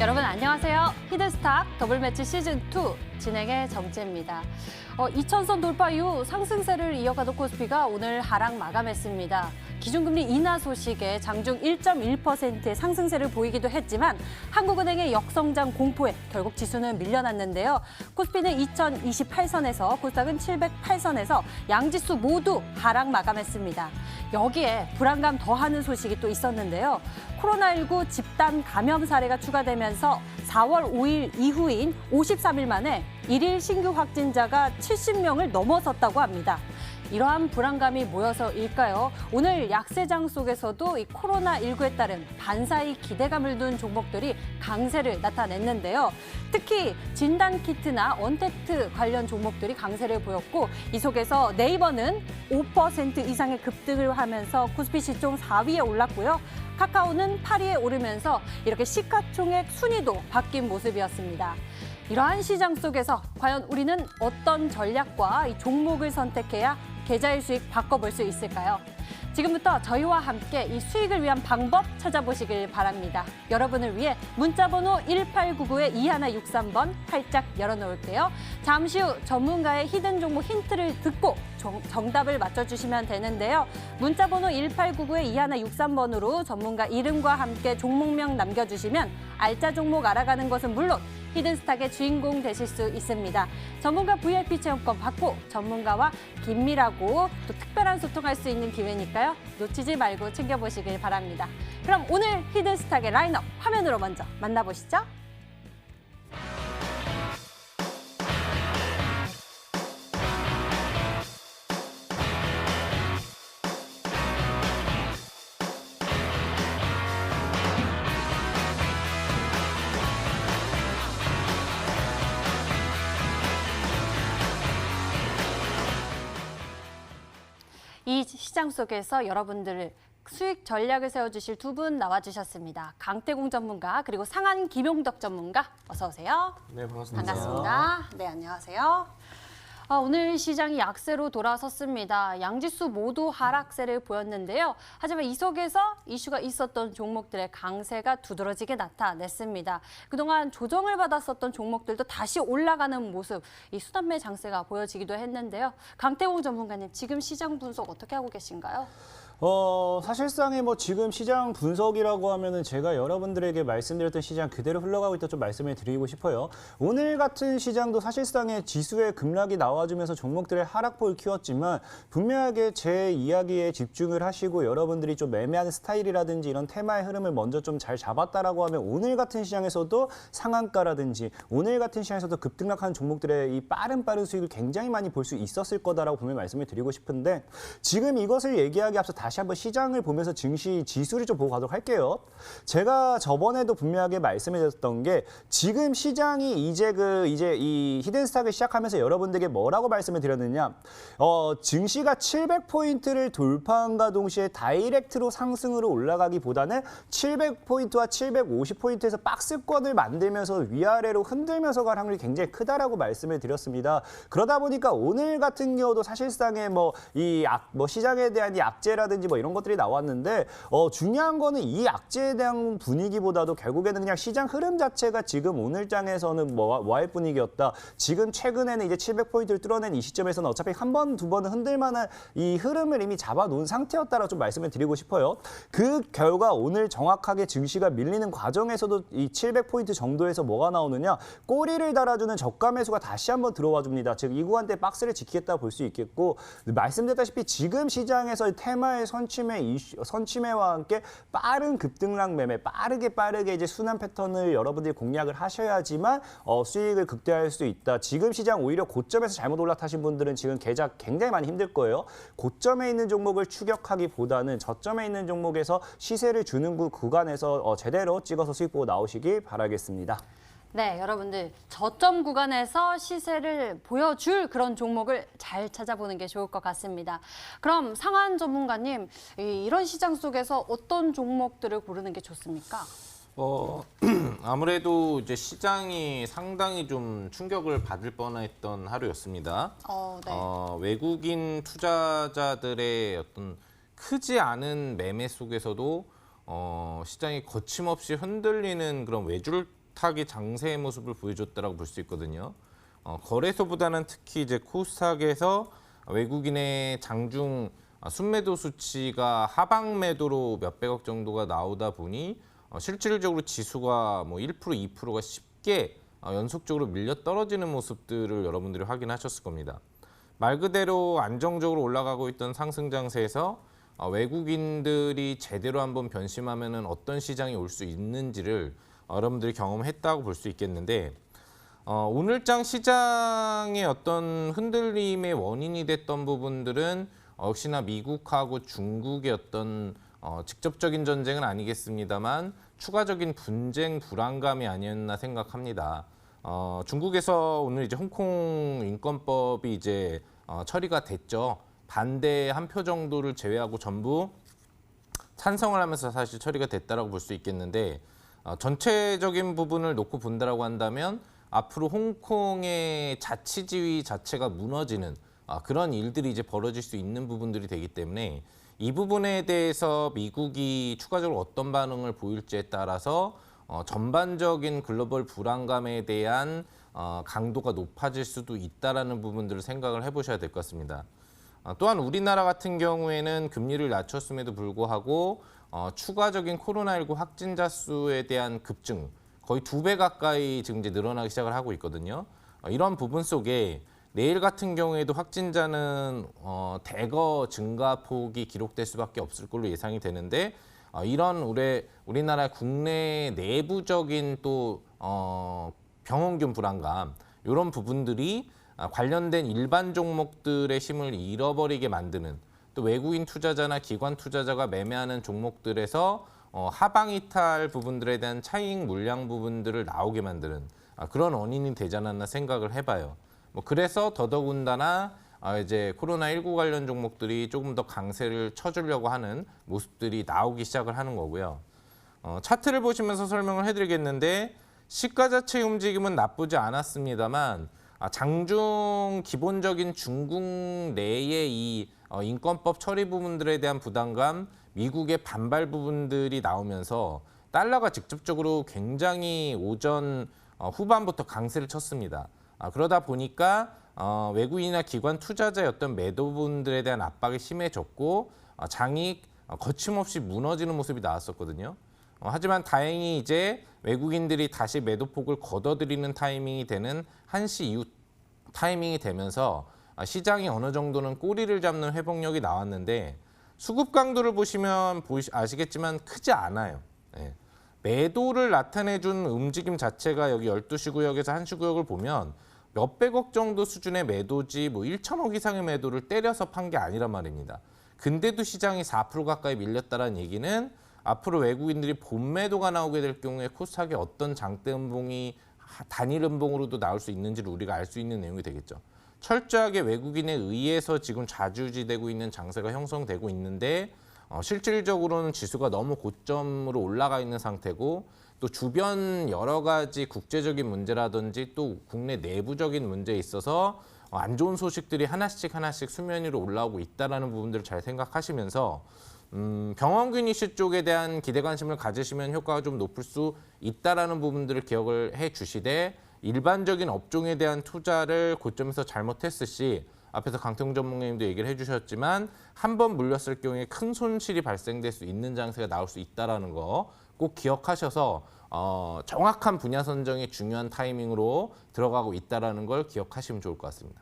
여러분 안녕하세요. 히든스탁 더블매치 시즌2 진행의 정지입니다. 2000선 돌파 이후 상승세를 이어가던 코스피가 오늘 하락 마감했습니다. 기준금리 인하 소식에 장중 1.1%의 상승세를 보이기도 했지만 한국은행의 역성장 공포에 결국 지수는 밀려났는데요. 코스피는 2028선에서 코스닥은 708선에서 양지수 모두 하락 마감했습니다. 여기에 불안감 더하는 소식이 또 있었는데요. 코로나19 집단 감염 사례가 추가되면서 4월 5일 이후인 53일 만에 일일 신규 확진자가 70명을 넘어섰다고 합니다. 이러한 불안감이 모여서일까요? 오늘 약세장 속에서도 이 코로나19에 따른 반사이 기대감을 둔 종목들이 강세를 나타냈는데요. 특히 진단키트나 언택트 관련 종목들이 강세를 보였고 이 속에서 네이버는 5% 이상의 급등을 하면서 코스피 시총 4위에 올랐고요. 카카오는 8위에 오르면서 이렇게 시가총액 순위도 바뀐 모습이었습니다. 이러한 시장 속에서 과연 우리는 어떤 전략과 이 종목을 선택해야 계좌의 수익 바꿔볼 수 있을까요? 지금부터 저희와 함께 이 수익을 위한 방법 찾아보시길 바랍니다. 여러분을 위해 문자번호 1899-2163번 활짝 열어놓을게요. 잠시 후 전문가의 히든 종목 힌트를 듣고 정답을 맞춰주시면 되는데요. 문자번호 1899-2163번으로 전문가 이름과 함께 종목명 남겨주시면 알짜 종목 알아가는 것은 물론 히든스탁의 주인공 되실 수 있습니다. 전문가 VIP 체험권 받고 전문가와 긴밀하고 또 특별한 소통할 수 있는 기회니까요. 놓치지 말고 챙겨보시길 바랍니다. 그럼 오늘 히든스탁의 라인업 화면으로 먼저 만나보시죠. 이 시장 속에서 여러분들 수익 전략을 세워주실 두 분 나와주셨습니다. 강태공 전문가 그리고 상한 김용덕 전문가 어서 오세요. 네, 반갑습니다. 반갑습니다. 네, 안녕하세요. 오늘 시장이 약세로 돌아섰습니다. 양지수 모두 하락세를 보였는데요. 하지만 이 속에서 이슈가 있었던 종목들의 강세가 두드러지게 나타냈습니다. 그동안 조정을 받았었던 종목들도 다시 올라가는 모습, 이 수단매 장세가 보여지기도 했는데요. 강태공 전문가님, 지금 시장 분석 어떻게 하고 계신가요? 사실상의 지금 시장 분석이라고 하면은 제가 여러분들에게 말씀드렸던 시장 그대로 흘러가고 있다 좀 말씀을 드리고 싶어요. 오늘 같은 시장도 사실상의 지수의 급락이 나와주면서 종목들의 하락폭을 키웠지만 분명하게 제 이야기에 집중을 하시고 여러분들이 좀 매매하는 스타일이라든지 이런 테마의 흐름을 먼저 좀 잘 잡았다라고 하면 오늘 같은 시장에서도 상한가라든지 오늘 같은 시장에서도 급등락하는 종목들의 이 빠른 수익을 굉장히 많이 볼 수 있었을 거다라고 분명히 말씀을 드리고 싶은데 지금 이것을 얘기하기 앞서 다시 한번 시장을 보면서 증시 지수를 좀 보고 가도록 할게요. 제가 저번에도 분명하게 말씀을 드렸던 게 지금 시장이 이제 이 히든스탁을 시작하면서 여러분들에게 뭐라고 말씀을 드렸느냐. 증시가 700포인트를 돌파한과 동시에 다이렉트로 상승으로 올라가기보다는 700포인트와 750포인트에서 박스권을 만들면서 위아래로 흔들면서 갈 확률이 굉장히 크다라고 말씀을 드렸습니다. 그러다 보니까 오늘 같은 경우도 사실상의 시장에 대한 이 악재라든지 이런 것들이 나왔는데 중요한 거는 이 악재에 대한 분위기보다도 결국에는 그냥 시장 흐름 자체가 지금 오늘 장에서는 뭐할 분위기였다. 지금 최근에는 이제 700포인트를 뚫어낸 이 시점에서는 어차피 한 번, 두 번은 흔들만한 이 흐름을 이미 잡아놓은 상태였다라고 좀 말씀을 드리고 싶어요. 그 결과 오늘 정확하게 증시가 밀리는 과정에서도 이 700포인트 정도에서 뭐가 나오느냐. 꼬리를 달아주는 저가 매수가 다시 한번 들어와 줍니다. 즉 이 구간대 박스를 지키겠다 볼 수 있겠고 말씀드렸다시피 지금 시장에서 테마의 선침해와 함께 빠른 급등락 매매, 빠르게 이제 순환 패턴을 여러분들이 공략을 하셔야지만 수익을 극대화할 수 있다. 지금 시장 오히려 고점에서 잘못 올라타신 분들은 지금 계좌 굉장히 많이 힘들 거예요. 고점에 있는 종목을 추격하기보다는 저점에 있는 종목에서 시세를 주는 구간에서 제대로 찍어서 수익 보고 나오시길 바라겠습니다. 네, 여러분들 저점 구간에서 시세를 보여줄 그런 종목을 잘 찾아보는 게 좋을 것 같습니다. 그럼 상한 전문가님, 이런 시장 속에서 어떤 종목들을 고르는 게 좋습니까? 아무래도 이제 시장이 상당히 좀 충격을 받을 뻔했던 하루였습니다. 네. 외국인 투자자들의 어떤 크지 않은 매매 속에서도 시장이 거침없이 흔들리는 그런 외줄 코스닥이 장세의 모습을 보여줬다라고 볼 수 있거든요. 거래소보다는 특히 이제 코스닥에서 외국인의 장중 순매도 수치가 하방 매도로 몇백억 정도가 나오다 보니 실질적으로 지수가 뭐 1%, 2%가 쉽게 연속적으로 밀려 떨어지는 모습들을 여러분들이 확인하셨을 겁니다. 말 그대로 안정적으로 올라가고 있던 상승 장세에서 외국인들이 제대로 한번 변심하면은 어떤 시장이 올 수 있는지를 여러분들이 경험했다고 볼 수 있겠는데 오늘장 시장의 어떤 흔들림의 원인이 됐던 부분들은 역시나 미국하고 중국의 어떤 직접적인 전쟁은 아니겠습니다만 추가적인 분쟁 불안감이 아니었나 생각합니다. 중국에서 오늘 이제 홍콩 인권법이 이제 처리가 됐죠. 반대 한 표 정도를 제외하고 전부 찬성을 하면서 사실 처리가 됐다라고 볼 수 있겠는데 전체적인 부분을 놓고 본다라고 한다면 앞으로 홍콩의 자치지위 자체가 무너지는 그런 일들이 이제 벌어질 수 있는 부분들이 되기 때문에 이 부분에 대해서 미국이 추가적으로 어떤 반응을 보일지에 따라서 전반적인 글로벌 불안감에 대한 강도가 높아질 수도 있다라는 부분들을 생각을 해보셔야 될 것 같습니다. 또한 우리나라 같은 경우에는 금리를 낮췄음에도 불구하고 추가적인 코로나19 확진자 수에 대한 급증 거의 2배 가까이 지금 이제 늘어나기 시작을 하고 있거든요. 이런 부분 속에 내일 같은 경우에도 확진자는 대거 증가폭이 기록될 수밖에 없을 걸로 예상이 되는데 이런 우리나라 국내 내부적인 또 병원균 불안감 이런 부분들이 관련된 일반 종목들의 힘을 잃어버리게 만드는 또 외국인 투자자나 기관 투자자가 매매하는 종목들에서 하방 이탈 부분들에 대한 차익 물량 부분들을 나오게 만드는 그런 원인이 되지 않았나 생각을 해봐요. 뭐 그래서 더더군다나 이제 코로나19 관련 종목들이 조금 더 강세를 쳐주려고 하는 모습들이 나오기 시작을 하는 거고요. 차트를 보시면서 설명을 해드리겠는데 시가 자체의 움직임은 나쁘지 않았습니다만 장중 기본적인 중국 내의 이 인권법 처리 부분들에 대한 부담감, 미국의 반발 부분들이 나오면서 달러가 직접적으로 굉장히 오전 후반부터 강세를 쳤습니다. 그러다 보니까 외국인이나 기관 투자자의 어떤 매도분들에 대한 압박이 심해졌고 장이 거침없이 무너지는 모습이 나왔었거든요. 하지만 다행히 이제 외국인들이 다시 매도폭을 걷어들이는 타이밍이 되는 1시 이후 타이밍이 되면서 시장이 어느 정도는 꼬리를 잡는 회복력이 나왔는데 수급 강도를 보시면 아시겠지만 크지 않아요. 네. 매도를 나타내준 움직임 자체가 여기 12시 구역에서 1시 구역을 보면 몇백억 정도 수준의 매도지 뭐 1천억 이상의 매도를 때려서 판 게 아니란 말입니다. 근데도 시장이 4% 가까이 밀렸다는 얘기는 앞으로 외국인들이 본매도가 나오게 될 경우에 코스닥의 어떤 장대 음봉이 단일 음봉으로도 나올 수 있는지를 우리가 알 수 있는 내용이 되겠죠. 철저하게 외국인에 의해서 지금 좌지우지되고 있는 장세가 형성되고 있는데 실질적으로는 지수가 너무 고점으로 올라가 있는 상태고 또 주변 여러 가지 국제적인 문제라든지 또 국내 내부적인 문제에 있어서 안 좋은 소식들이 하나씩 수면 위로 올라오고 있다는 부분들을 잘 생각하시면서 병원균 이슈 쪽에 대한 기대 관심을 가지시면 효과가 좀 높을 수 있다는 부분들을 기억을 해주시되 일반적인 업종에 대한 투자를 고점에서 잘못했을 시 앞에서 강태웅 전문가님도 얘기를 해주셨지만 한 번 물렸을 경우에 큰 손실이 발생될 수 있는 장세가 나올 수 있다는 거 꼭 기억하셔서 정확한 분야 선정이 중요한 타이밍으로 들어가고 있다는 걸 기억하시면 좋을 것 같습니다.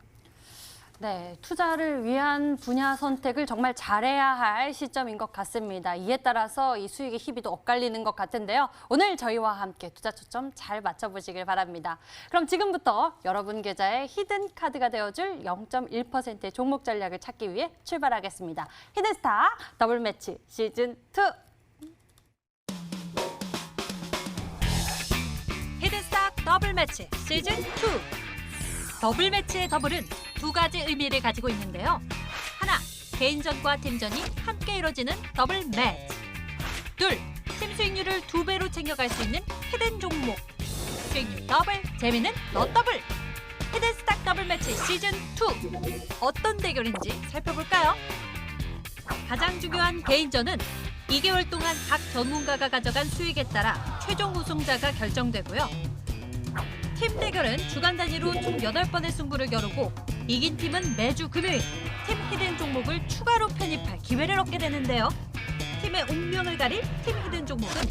네, 투자를 위한 분야 선택을 정말 잘해야 할 시점인 것 같습니다. 이에 따라서 이 수익의 희비도 엇갈리는 것 같은데요. 오늘 저희와 함께 투자 초점 잘 맞춰보시길 바랍니다. 그럼 지금부터 여러분 계좌의 히든 카드가 되어줄 0.1%의 종목 전략을 찾기 위해 출발하겠습니다. 히든스타 더블 매치 시즌 2. 히든스타 더블 매치 시즌 2. 더블 매치의 더블은 두 가지 의미를 가지고 있는데요. 하나, 개인전과 팀전이 함께 이루어지는 더블 매치. 둘, 팀 수익률을 2배로 챙겨갈 수 있는 히든 종목. 수익률 더블, 재미는 너 더블. 히든스탁 더블 매치 시즌 2. 어떤 대결인지 살펴볼까요? 가장 중요한 개인전은 2개월 동안 각 전문가가 가져간 수익에 따라 최종 우승자가 결정되고요. 팀 대결은 주간 단위로 총 8번의 승부를 겨루고 이긴 팀은 매주 금요일 팀 히든 종목을 추가로 편입할 기회를 얻게 되는데요. 팀의 운명을 가릴 팀 히든 종목은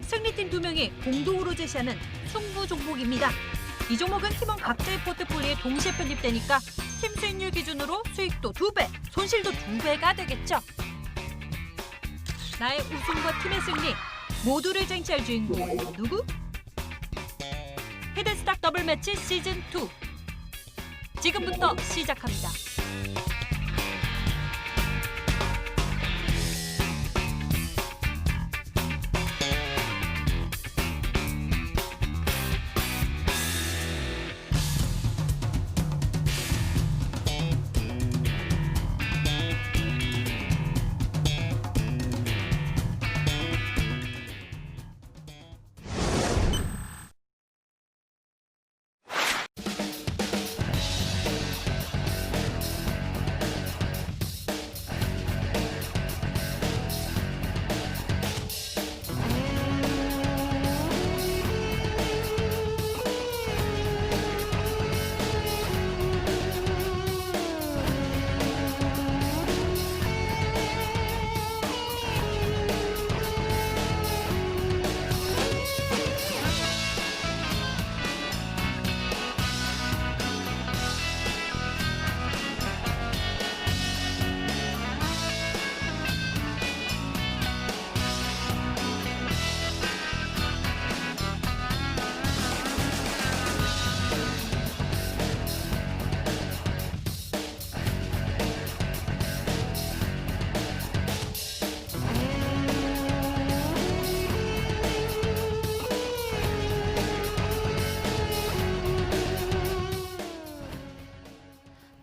승리팀 2명이 공동으로 제시하는 승부 종목입니다. 이 종목은 팀원 각자의 포트폴리오에 동시에 편입되니까 팀 수익률 기준으로 수익도 2배, 손실도 2배가 되겠죠. 나의 우승과 팀의 승리, 모두를 쟁취할 주인공은 누구? 히든스탁 더블 매치 시즌 2 지금부터 시작합니다.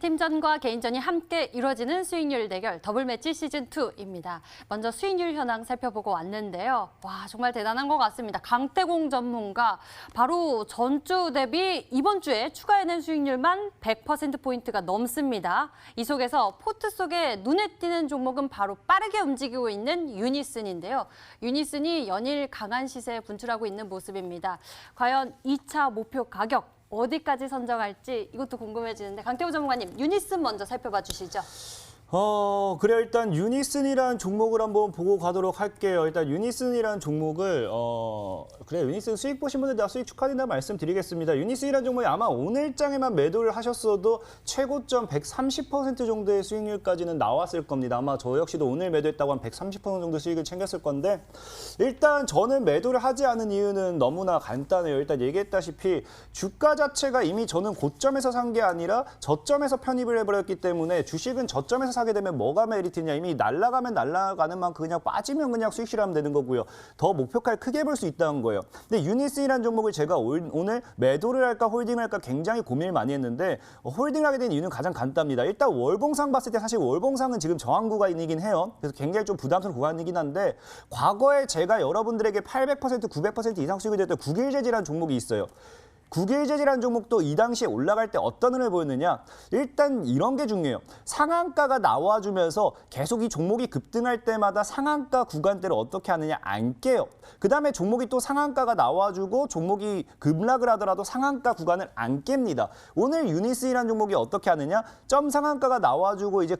팀전과 개인전이 함께 이루어지는 수익률 대결 더블 매치 시즌 2입니다. 먼저 수익률 현황 살펴보고 왔는데요. 와, 정말 대단한 것 같습니다. 강태공 전문가 바로 전주 대비 이번 주에 추가해낸 수익률만 100%포인트가 넘습니다. 이 속에서 포트 속에 눈에 띄는 종목은 바로 빠르게 움직이고 있는 유니슨인데요. 유니슨이 연일 강한 시세에 분출하고 있는 모습입니다. 과연 2차 목표 가격 어디까지 선정할지 이것도 궁금해지는데 강태호 전문가님, 유니슨 먼저 살펴봐 주시죠. 그래 일단 유니슨이라는 종목을 한번 보고 가도록 할게요. 일단 유니슨이라는 종목을 그래 유니슨 수익 보신 분들 다 수익 축하드린다 말씀드리겠습니다. 유니슨이라는 종목이 아마 오늘장에만 매도를 하셨어도 최고점 130% 정도의 수익률까지는 나왔을 겁니다. 아마 저 역시도 오늘 매도했다고 한 130% 정도 수익을 챙겼을 건데 일단 저는 매도를 하지 않은 이유는 너무나 간단해요. 일단 얘기했다시피 주가 자체가 이미 저는 고점에서 산 게 아니라 저점에서 편입을 해버렸기 때문에 주식은 저점에서 사게 되면 뭐가 메리트냐. 이미 날아가면 날아가는 만큼 그냥 빠지면 그냥 수익 실하면 되는 거고요. 더 목표가를 크게 볼 수 있다는 거예요. 근데 유니슨이라는 종목을 제가 오늘 매도를 할까 홀딩을 할까 굉장히 고민을 많이 했는데 홀딩을 하게 된 이유는 가장 간단합니다. 일단 월봉상 봤을 때 사실 월봉상은 지금 저항 구간이긴 해요. 그래서 굉장히 좀 부담스러운 구간이긴 한데 과거에 제가 여러분들에게 800%, 900% 이상 수익을 줬던 국일재지라는 종목이 있어요. 국일재지라는 종목도 이 당시에 올라갈 때 어떤 흐름을 보였느냐. 일단 이런 게 중요해요. 상한가가 나와주면서 계속 이 종목이 급등할 때마다 상한가 구간대를 어떻게 하느냐 안 깨요. 그 다음에 종목이 또 상한가가 나와주고 종목이 급락을 하더라도 상한가 구간을 안 깹니다. 오늘 유니슨이라는 종목이 어떻게 하느냐. 점 상한가가 나와주고 이제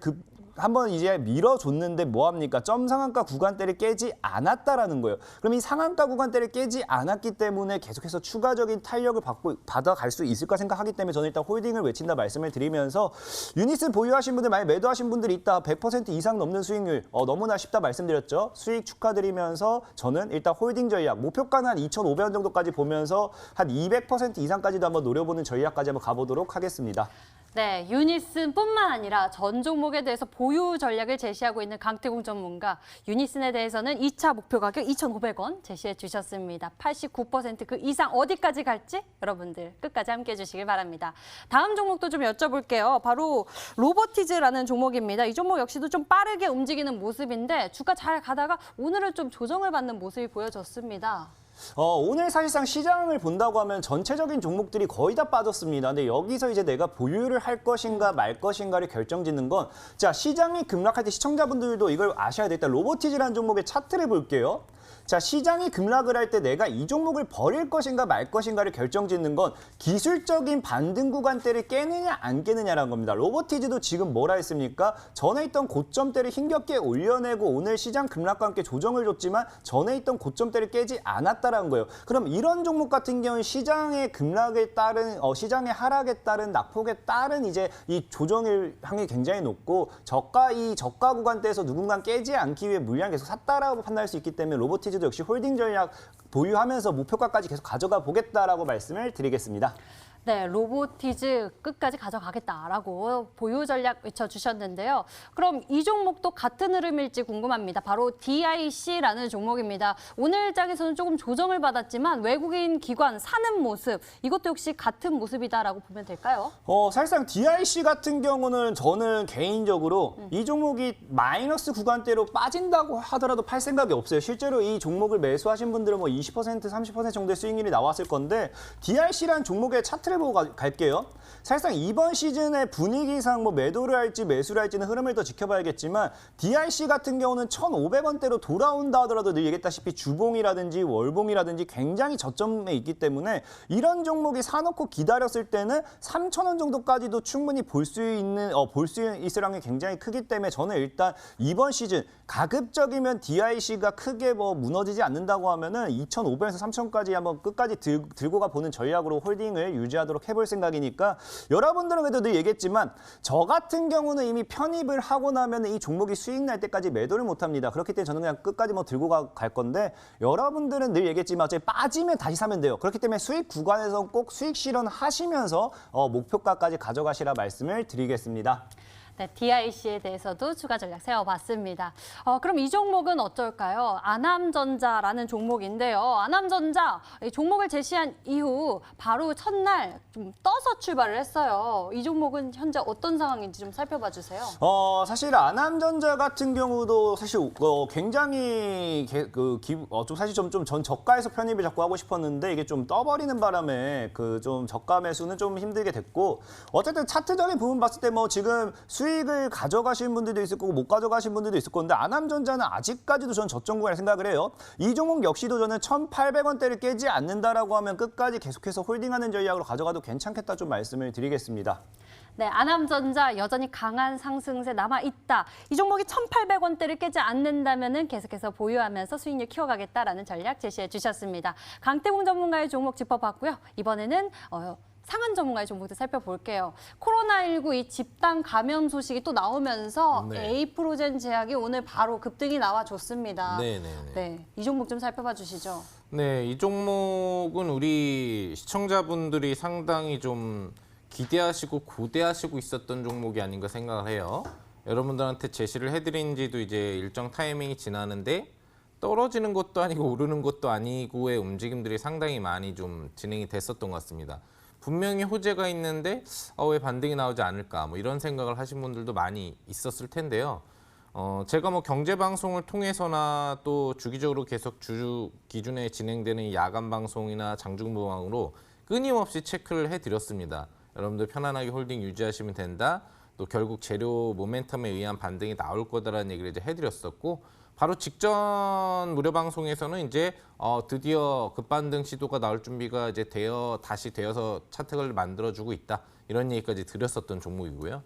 한번 이제 밀어줬는데 뭐합니까? 점 상한가 구간대를 깨지 않았다라는 거예요. 그럼 이 상한가 구간대를 깨지 않았기 때문에 계속해서 추가적인 탄력을 받아갈 수 있을까 생각하기 때문에 저는 일단 홀딩을 외친다 말씀을 드리면서 유니슨 보유하신 분들 만약 매도하신 분들이 있다 100% 이상 넘는 수익률 너무나 쉽다 말씀드렸죠. 수익 축하드리면서 저는 일단 홀딩 전략 목표가는 한 2,500원 정도까지 보면서 한 200% 이상까지도 한번 노려보는 전략까지 한번 가보도록 하겠습니다. 네, 유니슨뿐만 아니라 전 종목에 대해서 보유 전략을 제시하고 있는 강태공 전문가, 유니슨에 대해서는 2차 목표 가격 2,500원 제시해 주셨습니다. 89% 그 이상 어디까지 갈지 여러분들 끝까지 함께해 주시길 바랍니다. 다음 종목도 좀 여쭤볼게요. 바로 로보티즈라는 종목입니다. 이 종목 역시도 좀 빠르게 움직이는 모습인데 주가 잘 가다가 오늘은 좀 조정을 받는 모습이 보여졌습니다. 오늘 사실상 시장을 본다고 하면 전체적인 종목들이 거의 다 빠졌습니다. 근데 여기서 이제 내가 보유를 할 것인가 말 것인가를 결정짓는 건, 자, 시장이 급락할 때 시청자분들도 이걸 아셔야 되겠다. 로보티즈라는 종목의 차트를 볼게요. 자, 시장이 급락을 할 때 내가 이 종목을 버릴 것인가 말 것인가를 결정짓는 건 기술적인 반등 구간대를 깨느냐 안 깨느냐라는 겁니다. 로보티즈도 지금 뭐라 했습니까? 전에 있던 고점대를 힘겹게 올려내고 오늘 시장 급락과 함께 조정을 줬지만 전에 있던 고점대를 깨지 않았다라는 거예요. 그럼 이런 종목 같은 경우는 시장의 급락에 따른 시장의 하락에 따른 낙폭에 따른 이제 이 조정일 확률이 굉장히 높고 이 저가 구간대에서 누군가 깨지 않기 위해 물량 계속 샀다라고 판단할 수 있기 때문에 로보티즈도 역시 홀딩 전략 보유하면서 목표가까지 계속 가져가 보겠다라고 말씀을 드리겠습니다. 네, 로보티즈 끝까지 가져가겠다라고 보유 전략 외쳐주셨는데요. 그럼 이 종목도 같은 흐름일지 궁금합니다. 바로 DIC라는 종목입니다. 오늘 장에서는 조금 조정을 받았지만 외국인 기관 사는 모습, 이것도 역시 같은 모습이다라고 보면 될까요? 사실상 DIC 같은 경우는 저는 개인적으로 이 종목이 마이너스 구간대로 빠진다고 하더라도 팔 생각이 없어요. 실제로 이 종목을 매수하신 분들은 뭐 20%, 30% 정도의 수익률이 나왔을 건데 DIC라는 종목의 차트를 보고 갈게요. 사실상 이번 시즌의 분위기상 뭐 매도를 할지 매수를 할지는 흐름을 더 지켜봐야겠지만 DIC 같은 경우는 1,500원대로 돌아온다 하더라도 늘 얘기했다시피 주봉이라든지 월봉이라든지 굉장히 저점에 있기 때문에 이런 종목이 사놓고 기다렸을 때는 3,000원 정도까지도 충분히 볼 수 있을 확률이 굉장히 크기 때문에 저는 일단 이번 시즌 가급적이면 DIC가 크게 뭐 무너지지 않는다고 하면은 2,500에서 3,000까지 한번 끝까지 들고 가보는 전략으로 홀딩을 유지하도록 해볼 생각이니까 여러분들은 그래도 늘 얘기했지만 저 같은 경우는 이미 편입을 하고 나면 이 종목이 수익 날 때까지 매도를 못합니다. 그렇기 때문에 저는 그냥 끝까지 뭐 들고 갈 건데 여러분들은 늘 얘기했지만 어차피 빠지면 다시 사면 돼요. 그렇기 때문에 수익 구간에서 꼭 수익 실현하시면서 목표가까지 가져가시라 말씀을 드리겠습니다. 네, DIC에 대해서도 추가 전략 세워봤습니다. 그럼 이 종목은 어떨까요? 아남전자라는 종목인데요. 아남전자 이 종목을 제시한 이후 바로 첫날 좀 떠서 출발을 했어요. 이 종목은 현재 어떤 상황인지 좀 살펴봐 주세요. 사실 아남전자 같은 경우도 사실 굉장히 좀 사실 좀 전 저가에서 편입을 자꾸 하고 싶었는데 이게 좀 떠버리는 바람에 그 좀 저가 매수는 좀 힘들게 됐고 어쨌든 차트적인 부분 봤을 때 뭐 지금 수익을 가져가신 분들도 있을 거고 못 가져가신 분들도 있을 건데 아남전자는 아직까지도 전 저점 구간을 생각을 해요. 이 종목 역시도 저는 1,800원대를 깨지 않는다라고 하면 끝까지 계속해서 홀딩하는 전략으로 가져가도 괜찮겠다 좀 말씀을 드리겠습니다. 네, 아남전자 여전히 강한 상승세 남아있다. 이 종목이 1,800원대를 깨지 않는다면 계속해서 보유하면서 수익률 키워가겠다라는 전략 제시해 주셨습니다. 강태공 전문가의 종목 짚어봤고요. 이번에는 상한 전문가의 종목도 살펴볼게요. 코로나19 이 집단 감염 소식이 또 나오면서 네. 에이프로젠 제약이 오늘 바로 급등이 나와줬습니다. 네네네. 네, 이 종목 좀 살펴봐 주시죠. 네, 이 종목은 우리 시청자분들이 상당히 좀 기대하시고 고대하시고 있었던 종목이 아닌가 생각을 해요. 여러분들한테 제시를 해드린 지도 이제 일정 타이밍이 지나는데 떨어지는 것도 아니고 오르는 것도 아니고의 움직임들이 상당히 많이 좀 진행이 됐었던 것 같습니다. 분명히 호재가 있는데 왜 반등이 나오지 않을까 뭐 이런 생각을 하신 분들도 많이 있었을 텐데요. 제가 뭐 경제 방송을 통해서나 또 주기적으로 계속 주 기준에 진행되는 야간 방송이나 장중보방으로 끊임없이 체크를 해드렸습니다. 여러분들 편안하게 홀딩 유지하시면 된다. 또 결국 재료 모멘텀에 의한 반등이 나올 거다라는 얘기를 이제 해드렸었고 바로 직전 무료 방송에서는 이제 드디어 급반등 시도가 나올 준비가 이제 다시 되어서 차트를 만들어주고 있다 이런 얘기까지 드렸었던 종목이고요.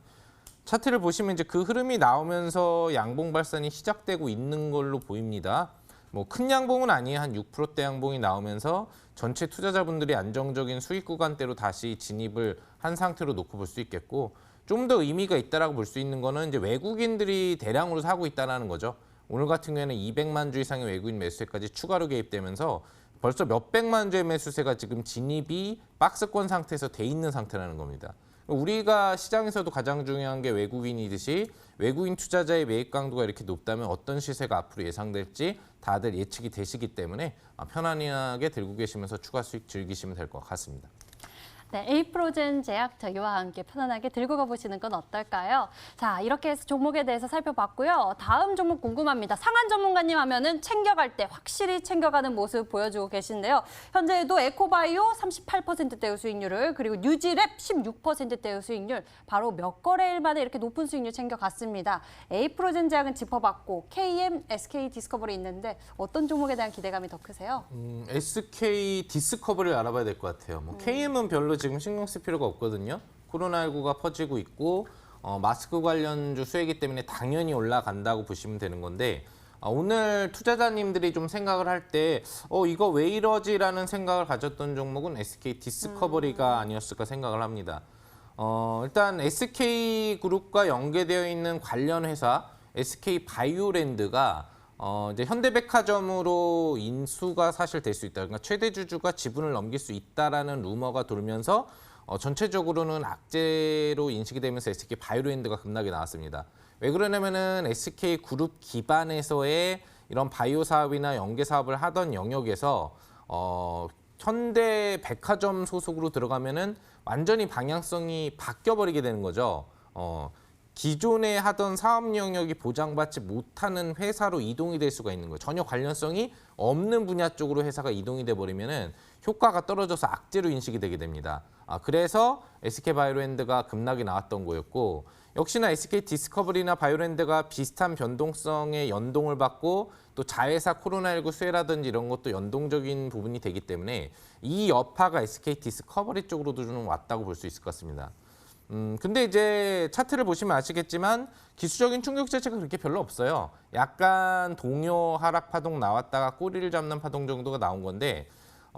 차트를 보시면 이제 그 흐름이 나오면서 양봉 발산이 시작되고 있는 걸로 보입니다. 뭐 큰 양봉은 아니에요. 한 6%대 양봉이 나오면서 전체 투자자분들이 안정적인 수익 구간대로 다시 진입을 한 상태로 놓고 볼 수 있겠고 좀 더 의미가 있다라고 볼 수 있는 거는 이제 외국인들이 대량으로 사고 있다는 거죠. 오늘 같은 경우에는 200만 주 이상의 외국인 매수세까지 추가로 개입되면서 벌써 몇백만 주의 매수세가 지금 진입이 박스권 상태에서 돼 있는 상태라는 겁니다. 우리가 시장에서도 가장 중요한 게 외국인이듯이 외국인 투자자의 매입 강도가 이렇게 높다면 어떤 시세가 앞으로 예상될지 다들 예측이 되시기 때문에 편안하게 들고 계시면서 추가 수익 즐기시면 될 것 같습니다. 네, 에이프로젠 제약 저희와 함께 편안하게 들고 가보시는 건 어떨까요? 자, 이렇게 해서 종목에 대해서 살펴봤고요. 다음 종목 궁금합니다. 상한 전문가님 하면은 챙겨갈 때 확실히 챙겨가는 모습 보여주고 계신데요. 현재도 에코바이오 38%대의 수익률을 그리고 뉴지랩 16%대의 수익률 바로 몇 거래일 만에 이렇게 높은 수익률 챙겨갔습니다. 에이프로젠 제약은 짚어봤고 KM, SK 디스커버리 있는데 어떤 종목에 대한 기대감이 더 크세요? SK 디스커버리를 알아봐야 될 것 같아요. 뭐 KM은 별로 지금 신경 쓸 필요가 없거든요. 코로나19가 퍼지고 있고 마스크 관련주 수혜이기 때문에 당연히 올라간다고 보시면 되는 건데 오늘 투자자님들이 좀 생각을 할 때 이거 왜 이러지라는 생각을 가졌던 종목은 SK 디스커버리가 아니었을까 생각을 합니다. 일단 SK그룹과 연계되어 있는 관련 회사 SK 바이오랜드가 이제 현대백화점으로 인수가 사실 될 수 있다. 그러니까 최대 주주가 지분을 넘길 수 있다라는 루머가 돌면서 전체적으로는 악재로 인식이 되면서 SK 바이오랜드가 급락이 나왔습니다. 왜 그러냐면은 SK 그룹 기반에서의 이런 바이오 사업이나 연계 사업을 하던 영역에서 현대백화점 소속으로 들어가면은 완전히 방향성이 바뀌어 버리게 되는 거죠. 기존에 하던 사업 영역이 보장받지 못하는 회사로 이동이 될 수가 있는 거예요. 전혀 관련성이 없는 분야 쪽으로 회사가 이동이 돼 버리면은 효과가 떨어져서 악재로 인식이 되게 됩니다. 그래서 SK 바이오랜드가 급락이 나왔던 거였고 역시나 SK 디스커버리나 바이오랜드가 비슷한 변동성의 연동을 받고 또 자회사 코로나19 수혜라든지 이런 것도 연동적인 부분이 되기 때문에 이 여파가 SK 디스커버리 쪽으로도 좀 왔다고 볼 수 있을 것 같습니다. 근데 이제 차트를 보시면 아시겠지만 기술적인 충격 자체가 그렇게 별로 없어요. 약간 동요 하락 파동 나왔다가 꼬리를 잡는 파동 정도가 나온 건데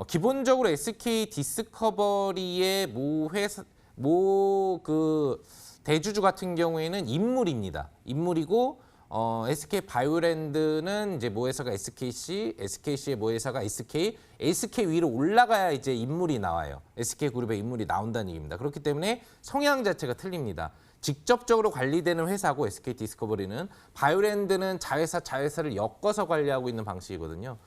기본적으로 SK 디스커버리의 그 대주주 같은 경우에는 인물입니다. 인물이고 SK 바이오랜드는 이제 모회사가 SKC, SKC의 모회사가 SK, SK 위로 올라가야 이제 인물이 나와요. SK 그룹의 인물이 나온다는 얘기입니다. 그렇기 때문에 성향 자체가 틀립니다. 직접적으로 관리되는 회사고 SK 디스커버리는 바이오랜드는 자회사를 엮어서 관리하고 있는 방식이거든요.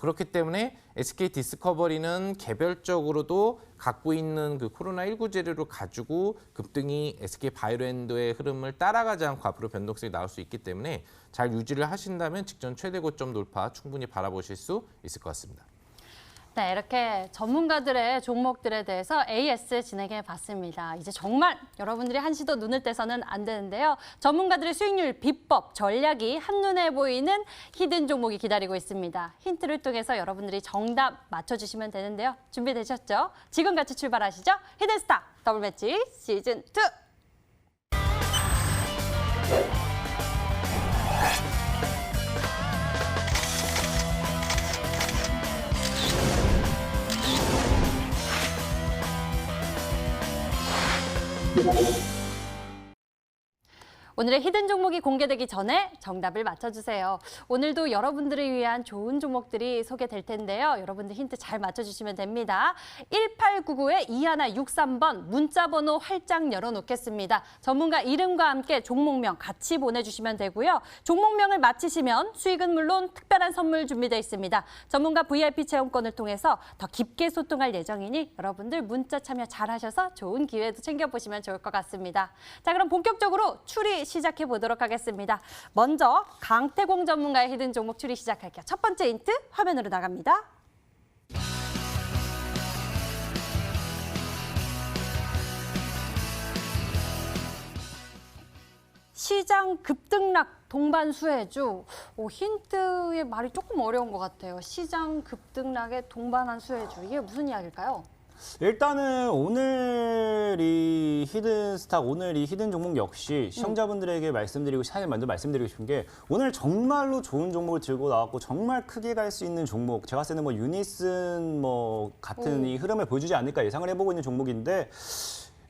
그렇기 때문에 SK 디스커버리는 개별적으로도 갖고 있는 그 코로나19 재료를 가지고 급등이 SK 바이오랜드의 흐름을 따라가지 않고 앞으로 변동성이 나올 수 있기 때문에 잘 유지를 하신다면 직전 최대 고점 돌파 충분히 바라보실 수 있을 것 같습니다. 네, 이렇게 전문가들의 종목들에 대해서 AS 진행해 봤습니다. 이제 정말 여러분들이 한시도 눈을 떼서는 안 되는데요. 전문가들의 수익률 비법, 전략이 한눈에 보이는 히든 종목이 기다리고 있습니다. 힌트를 통해서 여러분들이 정답 맞춰주시면 되는데요. 준비되셨죠? 지금 같이 출발하시죠. 히든스타 더블 매치 시즌 2. 오늘의 히든 종목이 공개되기 전에 정답을 맞춰주세요. 오늘도 여러분들을 위한 좋은 종목들이 소개될 텐데요. 여러분들 힌트 잘 맞춰주시면 됩니다. 1899-2163번 문자번호 활짝 열어놓겠습니다. 전문가 이름과 함께 종목명 같이 보내주시면 되고요. 종목명을 맞히시면 수익은 물론 특별한 선물 준비되어 있습니다. 전문가 VIP 체험권을 통해서 더 깊게 소통할 예정이니 여러분들 문자 참여 잘하셔서 좋은 기회도 챙겨보시면 좋을 것 같습니다. 자, 그럼 본격적으로 추리 시작해 보도록 하겠습니다. 먼저 강태공 전문가의 히든 종목 추리 시작할게요. 첫 번째 힌트 화면으로 나갑니다. 시장 급등락 동반 수혜주. 힌트의 말이 조금 어려운 것 같아요. 시장 급등락에 동반한 수혜주. 이게 무슨 이야기일까요? 일단은 오늘 이 히든스탁, 오늘 이 히든 종목 역시 시청자분들에게 말씀드리고 사실 먼저 말씀드리고 싶은 게 오늘 정말로 좋은 종목을 들고 나왔고 정말 크게 갈 수 있는 종목, 제가 봤을 때는 뭐 유니슨 뭐 같은 이 흐름을 보여주지 않을까 예상을 해보고 있는 종목인데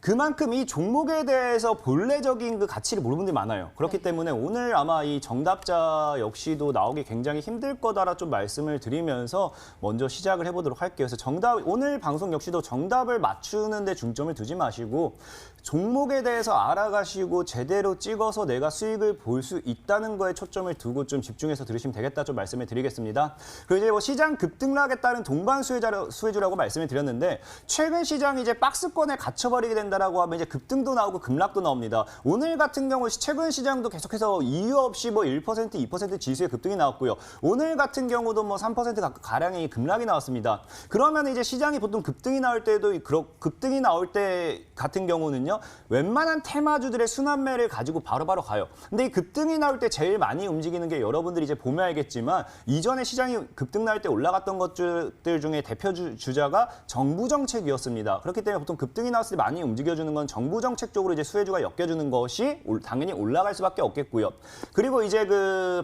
그만큼 이 종목에 대해서 본래적인 그 가치를 모르는 분들이 많아요. 그렇기 때문에 오늘 아마 이 정답자 역시도 나오기 굉장히 힘들 거다라 좀 말씀을 드리면서 먼저 시작을 해보도록 할게요. 그래서 오늘 방송 역시도 정답을 맞추는 데 중점을 두지 마시고 종목에 대해서 알아가시고 제대로 찍어서 내가 수익을 볼 수 있다는 거에 초점을 두고 좀 집중해서 들으시면 되겠다 좀 말씀을 드리겠습니다. 그리고 이제 뭐 시장 급등락에 따른 동반 수혜주라고 말씀을 드렸는데 최근 시장이 이제 박스권에 갇혀버리게 된다라고 하면 이제 급등도 나오고 급락도 나옵니다. 오늘 같은 경우 최근 시장도 계속해서 이유 없이 뭐 1%, 2% 지수의 급등이 나왔고요. 오늘 같은 경우도 뭐 3% 가량의 급락이 나왔습니다. 그러면 이제 시장이 보통 급등이 나올 때도 급등이 나올 때 같은 경우는요. 웬만한 테마주들의 순환매를 가지고 바로바로 가요. 근데 이 급등이 나올 때 제일 많이 움직이는 게 여러분들이 이제 보면 알겠지만 이전에 시장이 급등 나올 때 올라갔던 것들 중에 대표 주자가 정부 정책이었습니다. 그렇기 때문에 보통 급등이 나왔을 때 많이 움직여주는 건 정부 정책 쪽으로 이제 수혜주가 엮여주는 것이 당연히 올라갈 수밖에 없겠고요. 그리고 이제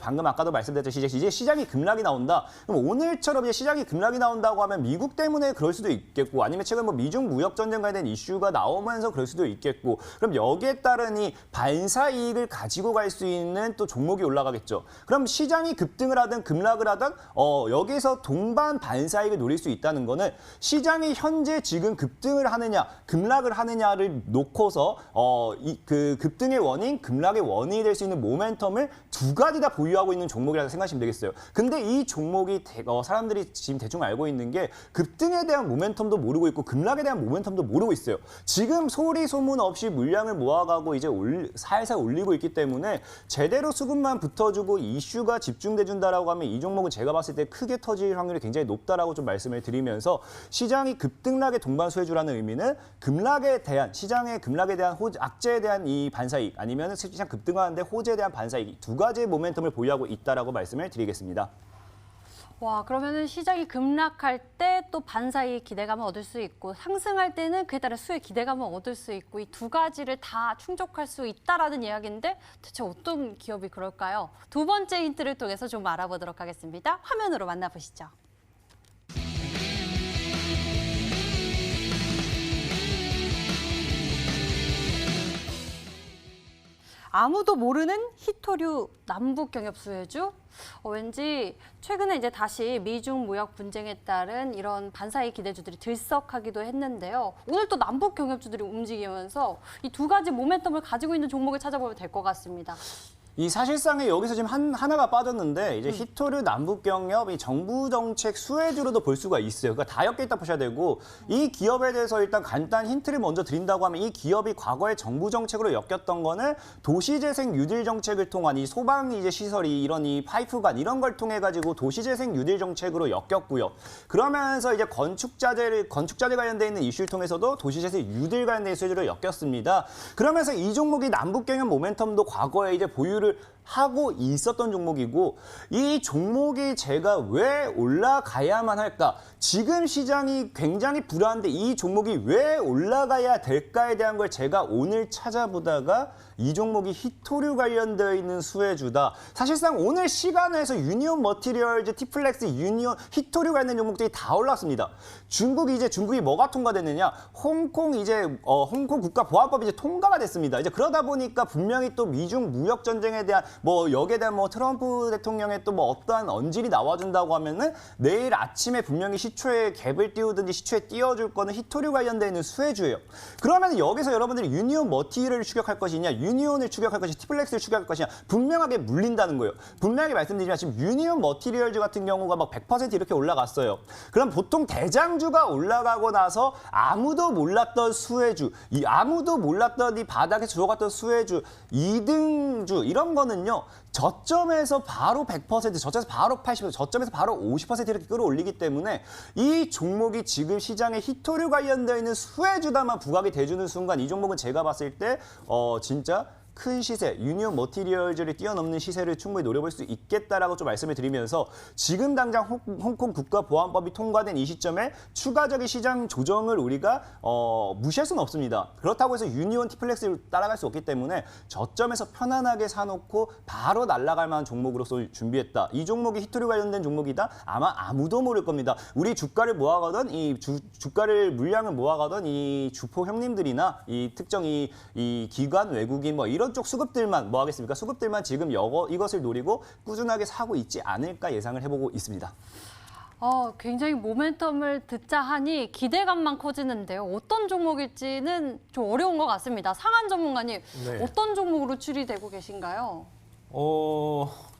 방금 아까도 말씀드렸듯이 이제 시장이 급락이 나온다. 그럼 오늘처럼 이제 시장이 급락이 나온다고 하면 미국 때문에 그럴 수도 있겠고 아니면 최근 뭐 미중 무역 전쟁 관련된 이슈가 나오면서 그럴 수도 있겠고 그럼 여기에 따른 이 반사 이익을 가지고 갈 수 있는 또 종목이 올라가겠죠. 그럼 시장이 급등을 하든 급락을 하든 여기서 동반 반사 이익을 노릴 수 있다는 거는 시장이 현재 지금 급등을 하느냐 급락을 하느냐를 놓고서 그 급등의 원인, 급락의 원인이 될 수 있는 모멘텀을 두 가지 다 보유하고 있는 종목이라고 생각하시면 되겠어요. 근데 이 종목이 사람들이 지금 대충 알고 있는 게 급등에 대한 모멘텀도 모르고 있고 급락에 대한 모멘텀도 모르고 있어요. 지금 소리 소문 없이 물량을 모아가고 이제 살살 올리고 있기 때문에 제대로 수급만 붙어주고 이슈가 집중돼준다라고 하면 이 종목은 제가 봤을 때 크게 터질 확률이 굉장히 높다라고 좀 말씀을 드리면서 시장이 급등락의 동반 수혜주라는 의미는 급락에 대한 시장의 급락에 대한 악재에 대한 이 반사이익 아니면 시장 급등하는데 호재에 대한 반사이익 두 가지의 모멘텀을 보유하고 있다라고 말씀을 드리겠습니다. 와, 그러면은 시장이 급락할 때 또 반사이익 기대감을 얻을 수 있고 상승할 때는 그에 따른 수익 기대감을 얻을 수 있고 이 두 가지를 다 충족할 수 있다라는 이야기인데 대체 어떤 기업이 그럴까요? 두 번째 힌트를 통해서 좀 알아보도록 하겠습니다. 화면으로 만나보시죠. 아무도 모르는 히토류 남북 경협 수혜주? 왠지 최근에 이제 다시 미중 무역 분쟁에 따른 이런 반사이익 기대주들이 들썩하기도 했는데요. 오늘 또 남북 경협주들이 움직이면서 이 두 가지 모멘텀을 가지고 있는 종목을 찾아보면 될 것 같습니다. 이 사실상에 여기서 지금 하나가 빠졌는데 이제 히토류 남북경협 이 정부 정책 수혜주로도 볼 수가 있어요. 그러니까 다 엮여 있다 보셔야 되고 이 기업에 대해서 일단 간단 힌트를 먼저 드린다고 하면 이 기업이 과거에 정부 정책으로 엮였던 거는 도시재생 뉴딜 정책을 통한 이 소방 이제 시설이 이런 이 파이프관 이런 걸 통해 가지고 도시재생 뉴딜 정책으로 엮였고요. 그러면서 이제 건축자재 관련돼 있는 이슈를 통해서도 도시재생 뉴딜 관련된 수혜주로 엮였습니다. 그러면서 이 종목이 남북경협 모멘텀도 과거에 이제 보유를 하고 있었던 종목이고 이 종목이 제가 왜 올라가야만 할까? 지금 시장이 굉장히 불안한데 이 종목이 왜 올라가야 될까에 대한 걸 제가 오늘 찾아보다가 이 종목이 히토류 관련되어 있는 수혜주다. 사실상 오늘 시간에서 유니온 머티리얼즈, 티플렉스, 유니온, 히토류 관련 종목들이 다 올랐습니다. 중국이 뭐가 통과됐느냐? 홍콩 국가 보안법이 이제 통과가 됐습니다. 이제 그러다 보니까 분명히 또 미중 무역 전쟁에 대한 여기에 대한 트럼프 대통령의 또 어떠한 언질이 나와준다고 하면은 내일 아침에 분명히 시초에 갭을 띄우든지 시초에 띄워줄 거는 히토류 관련되어 있는 수혜주예요. 그러면 여기서 여러분들이 유니온 머티리얼을 추격할 것이냐, 유니온을 추격할 것이냐, 티플렉스를 추격할 것이냐 분명하게 물린다는 거예요. 분명하게 말씀드리지만 지금 유니온 머티리얼즈 같은 경우가 100% 이렇게 올라갔어요. 그럼 보통 대장주가 올라가고 나서 아무도 몰랐던 수혜주, 아무도 몰랐던 이 바닥에 들어갔던 수혜주, 2등주 이런 거는요. 저점에서 바로 100%, 저점에서 바로 80%, 저점에서 바로 50% 이렇게 끌어올리기 때문에 이 종목이 지금 시장에 히토류 관련되어 있는 수혜주다만 부각이 돼주는 순간 이 종목은 제가 봤을 때 진짜 큰 시세, 유니온 머티리얼즈를 뛰어넘는 시세를 충분히 노려볼 수 있겠다라고 좀 말씀을 드리면서 지금 당장 홍콩 국가보안법이 통과된 이 시점에 추가적인 시장 조정을 우리가 무시할 수는 없습니다. 그렇다고 해서 유니온 티플렉스를 따라갈 수 없기 때문에 저점에서 편안하게 사놓고 바로 날아갈 만한 종목으로서 준비했다. 이 종목이 히토류 관련된 종목이다. 아마 아무도 모를 겁니다. 우리 주가를 모아가던 주가를 물량을 모아가던 이 주포 형님들이나 이 특정 이 기관 외국인 이런 쪽 수급들만 뭐 하겠습니까? 수급들만 지금 이것을 노리고 꾸준하게 사고 있지 않을까 예상을 해보고 있습니다. 굉장히 모멘텀을 듣자 하니 기대감만 커지는데요. 어떤 종목일지는 좀 어려운 것 같습니다. 상한 전문가님, 네. 어떤 종목으로 추리되고 계신가요?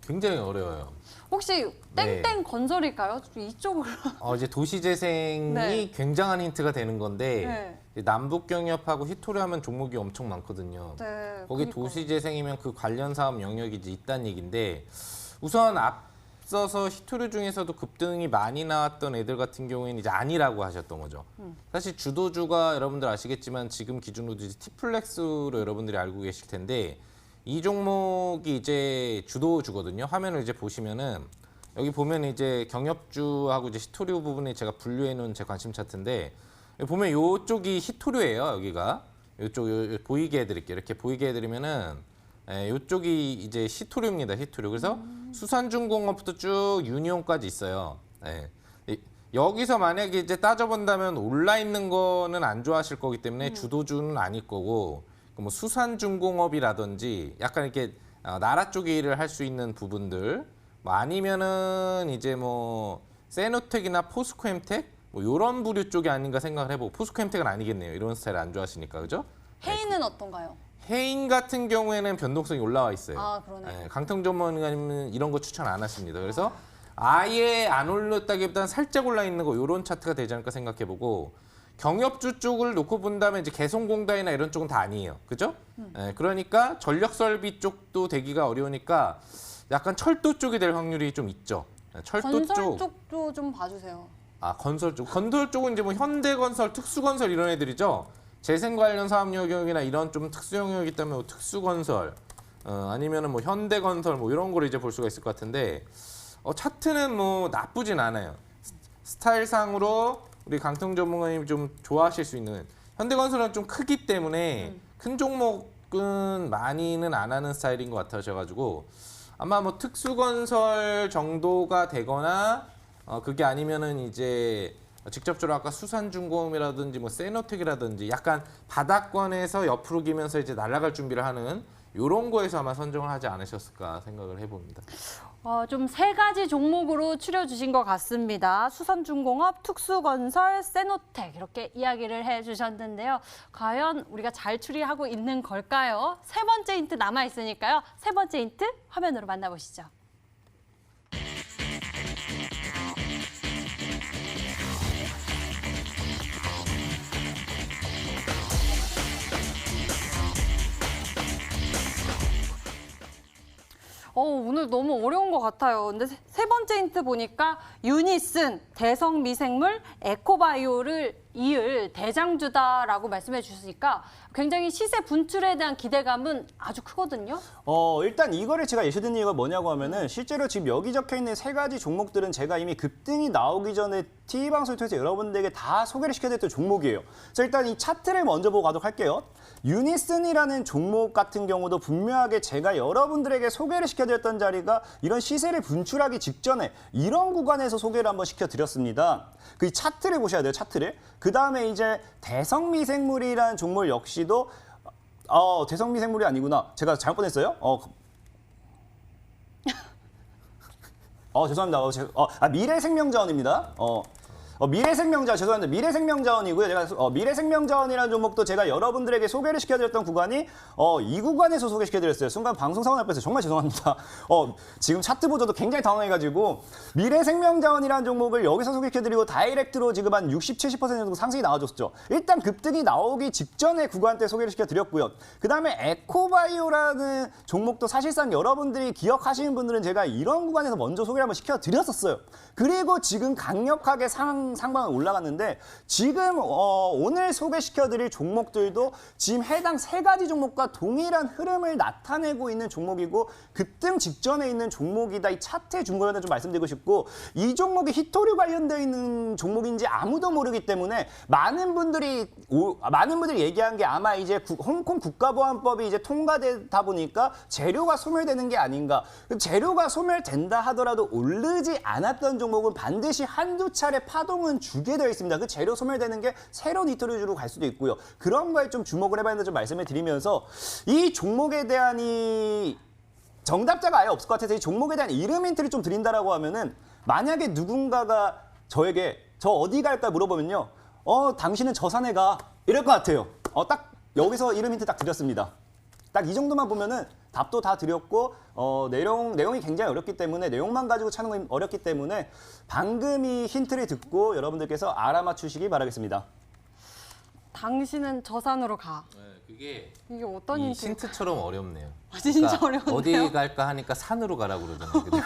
굉장히 어려워요. 혹시 네. 땡땡 건설일까요? 이쪽으로. 이제 도시재생이 네. 굉장한 힌트가 되는 건데 네. 이제 남북경협하고 히토리 하면 종목이 엄청 많거든요. 네, 거기 그러니까요. 도시재생이면 그 관련 사업 영역이 이제 있다는 얘기인데 우선 앞서서 히토리 중에서도 급등이 많이 나왔던 애들 같은 경우에는 이제 아니라고 하셨던 거죠. 사실 주도주가 여러분들 아시겠지만 지금 기준으로도 이제 티플렉스로 여러분들이 알고 계실 텐데 이 종목이 이제 주도주거든요. 화면을 이제 보시면은 여기 보면 이제 경협주하고 이제 히토류 부분에 제가 분류해 놓은 제 관심 차트인데 여기 보면 요쪽이 히토류예요. 여기가 요쪽 보이게 해드릴게요. 이렇게 보이게 해드리면은 요쪽이 이제 히토류입니다. 히토류. 그래서 수산중공업부터 쭉 유니온까지 있어요. 여기서 만약에 이제 따져본다면 올라 있는 거는 안 좋아하실 거기 때문에 주도주는 아닐 거고. 뭐 수산중공업이라든지 약간 이렇게 나라 쪽 일을 할 수 있는 부분들 뭐 아니면은 이제 뭐 세노텍이나 포스코엠텍 뭐 이런 부류 쪽이 아닌가 생각을 해보고 포스코엠텍은 아니겠네요. 이런 스타일 안 좋아하시니까 그죠? 해인은 어떤가요? 해인 같은 경우에는 변동성이 올라와 있어요. 아, 그러네. 강통 전문가님은 이런 거 추천 안 하십니다. 그래서 아예 안 올랐다기보다는 살짝 올라 있는 거 이런 차트가 되지 않을까 생각해보고 경협주 쪽을 놓고 본다면 이제 개성공단이나 이런 쪽은 다 아니에요. 그죠? 그러니까 전력설비 쪽도 되기가 어려우니까 약간 철도 쪽이 될 확률이 좀 있죠. 철도 건설 쪽도 좀 봐주세요. 건설 쪽. 건설 쪽은 이제 뭐 현대건설, 특수건설 이런 애들이죠. 재생 관련 사업 영역이나 이런 좀 특수 영역이기 때문에 뭐 특수건설 아니면은 뭐 현대건설 뭐 이런 거를 이제 볼 수가 있을 것 같은데 차트는 뭐 나쁘진 않아요. 스타일상으로 우리 강통 전문가님 좀 좋아하실 수 있는 현대건설은 좀 크기 때문에 큰 종목은 많이는 안 하는 스타일인 것 같아셔가지고 아마 뭐 특수건설 정도가 되거나 그게 아니면은 이제 직접적으로 아까 수산중공업이라든지 뭐 세노텍이라든지 약간 바닥권에서 옆으로 기면서 이제 날아갈 준비를 하는 이런 거에서 아마 선정을 하지 않으셨을까 생각을 해봅니다. 좀 세 가지 종목으로 추려주신 것 같습니다. 수산중공업, 특수건설, 세노텍 이렇게 이야기를 해주셨는데요. 과연 우리가 잘 추리하고 있는 걸까요? 세 번째 힌트 남아있으니까요. 세 번째 힌트 화면으로 만나보시죠. 오늘 너무 어려운 것 같아요. 근데 세 번째 힌트 보니까 유니슨, 대성미생물, 에코바이오를 이을 대장주다라고 말씀해 주시니까 굉장히 시세 분출에 대한 기대감은 아주 크거든요. 일단 이거를 제가 예시 든 이유가 뭐냐고 하면은 실제로 지금 여기 적혀 있는 세 가지 종목들은 제가 이미 급등이 나오기 전에 TV방송을 통해서 여러분들에게 다 소개를 시켜드렸던 종목이에요. 자, 일단 이 차트를 먼저 보고 가도록 할게요. 유니슨이라는 종목 같은 경우도 분명하게 제가 여러분들에게 소개를 시켜드렸던 자리가 이런 시세를 분출하기 직전에 이런 구간에서 소개를 한번 시켜드렸습니다. 그 차트를 보셔야 돼요, 차트를. 그 다음에 이제 대성미생물이라는 종목 역시도 대성미생물이 아니구나. 제가 잘못 보냈어요. 죄송합니다. 미래생명자원입니다. 미래생명자원, 죄송합니다. 미래생명자원이고요. 제가 미래생명자원이라는 종목도 제가 여러분들에게 소개를 시켜드렸던 구간이 이 구간에서 소개시켜드렸어요. 순간 방송 사고 날 뻔했어요. 정말 죄송합니다. 지금 차트 보조도 굉장히 당황해가지고 미래생명자원이라는 종목을 여기서 소개시켜드리고 다이렉트로 지금 한 60, 70% 정도 상승이 나와줬죠. 일단 급등이 나오기 직전에 구간대 소개를 시켜드렸고요. 그 다음에 에코바이오라는 종목도 사실상 여러분들이 기억하시는 분들은 제가 이런 구간에서 먼저 소개를 한번 시켜드렸었어요. 그리고 지금 강력하게 상방은 올라갔는데 지금 오늘 소개시켜드릴 종목들도 지금 해당 세 가지 종목과 동일한 흐름을 나타내고 있는 종목이고 급등 직전에 있는 종목이다. 이 차트의 중거리를 좀 말씀드리고 싶고 이 종목이 히토류 관련되어 있는 종목인지 아무도 모르기 때문에 많은 분들이 얘기한 게 아마 이제 홍콩 국가보안법이 이제 통과되다 보니까 재료가 소멸되는 게 아닌가. 재료가 소멸된다 하더라도 오르지 않았던 종목은 반드시 한두 차례 파동은 주게 되어 있습니다. 그 재료 소멸되는 게 새로운 히토류주로 갈 수도 있고요. 그런 거에 좀 주목을 해봐야 된다 좀 말씀을 드리면서 이 종목에 대한 이 정답자가 아예 없을 것 같아서 이 종목에 대한 이름 힌트를 좀 드린다라고 하면은 만약에 누군가가 저에게 저 어디 갈까 물어보면요. 당신은 저 산에 가. 이럴 것 같아요. 딱 여기서 이름 힌트 딱 드렸습니다. 딱 이 정도만 보면은 답도 다 드렸고 내용이 굉장히 어렵기 때문에 내용만 가지고 찾는 건 어렵기 때문에 방금 이 힌트를 듣고 여러분들께서 알아맞추시기 바라겠습니다. 당신은 저 산으로 가. 그게 이게 어떤 이 힌트? 힌트처럼 어렵네요. 진짜 어려운데요? 어디 갈까 하니까 산으로 가라고 그러잖아요. 그죠?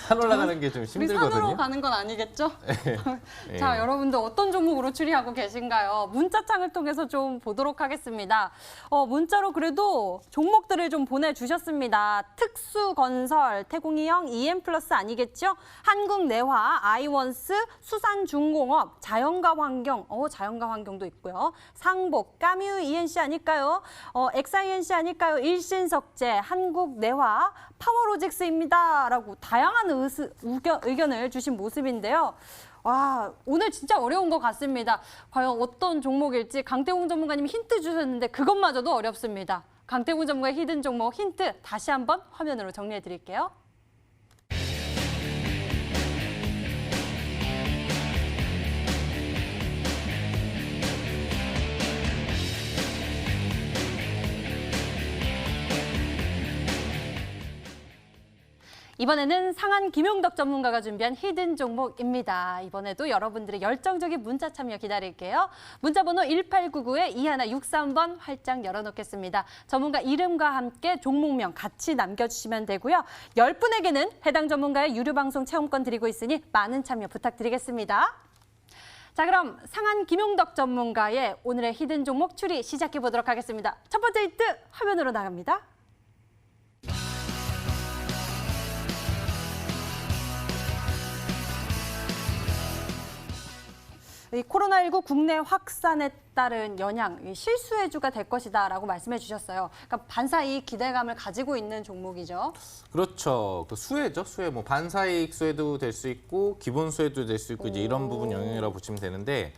산 올라가는 게 좀 우리 힘들거든요. 산으로 가는 건 아니겠죠? 예. 자, 여러분들 어떤 종목으로 추리하고 계신가요? 문자창을 통해서 좀 보도록 하겠습니다. 문자로 그래도 종목들을 좀 보내주셨습니다. 특수건설, 태공이형, EM플러스 아니겠죠? 한국내화, 아이원스, 수산중공업, 자연과 환경, 자연과 환경도 있고요. 상복, 까뮤 ENC 아닐까요? 엑사이엔C 아닐까요? 일신석재, 한국내화, 파워로직스입니다. 라고 다양한 의견을 주신 모습인데요. 와, 오늘 진짜 어려운 것 같습니다. 과연 어떤 종목일지 강태웅 전문가님이 힌트 주셨는데 그것마저도 어렵습니다. 강태웅 전문가의 히든 종목 힌트 다시 한번 화면으로 정리해 드릴게요. 이번에는 상한 김용덕 전문가가 준비한 히든 종목입니다. 이번에도 여러분들의 열정적인 문자 참여 기다릴게요. 문자번호 1899-2163번 활짝 열어놓겠습니다. 전문가 이름과 함께 종목명 같이 남겨주시면 되고요. 10분에게는 해당 전문가의 유료방송 체험권 드리고 있으니 많은 참여 부탁드리겠습니다. 자, 그럼 상한 김용덕 전문가의 오늘의 히든 종목 추리 시작해 보도록 하겠습니다. 첫 번째 힌트 화면으로 나갑니다. 이 코로나19 국내 확산에 따른 영향, 실수혜주가 될 것이다라고 말씀해 주셨어요. 그러니까 반사이익 기대감을 가지고 있는 종목이죠. 그렇죠. 그 수혜죠. 수혜. 뭐 반사이익 수혜도 될 수 있고 기본 수혜도 될 수 있고 이제 이런 부분 영향이라고 보시면 되는데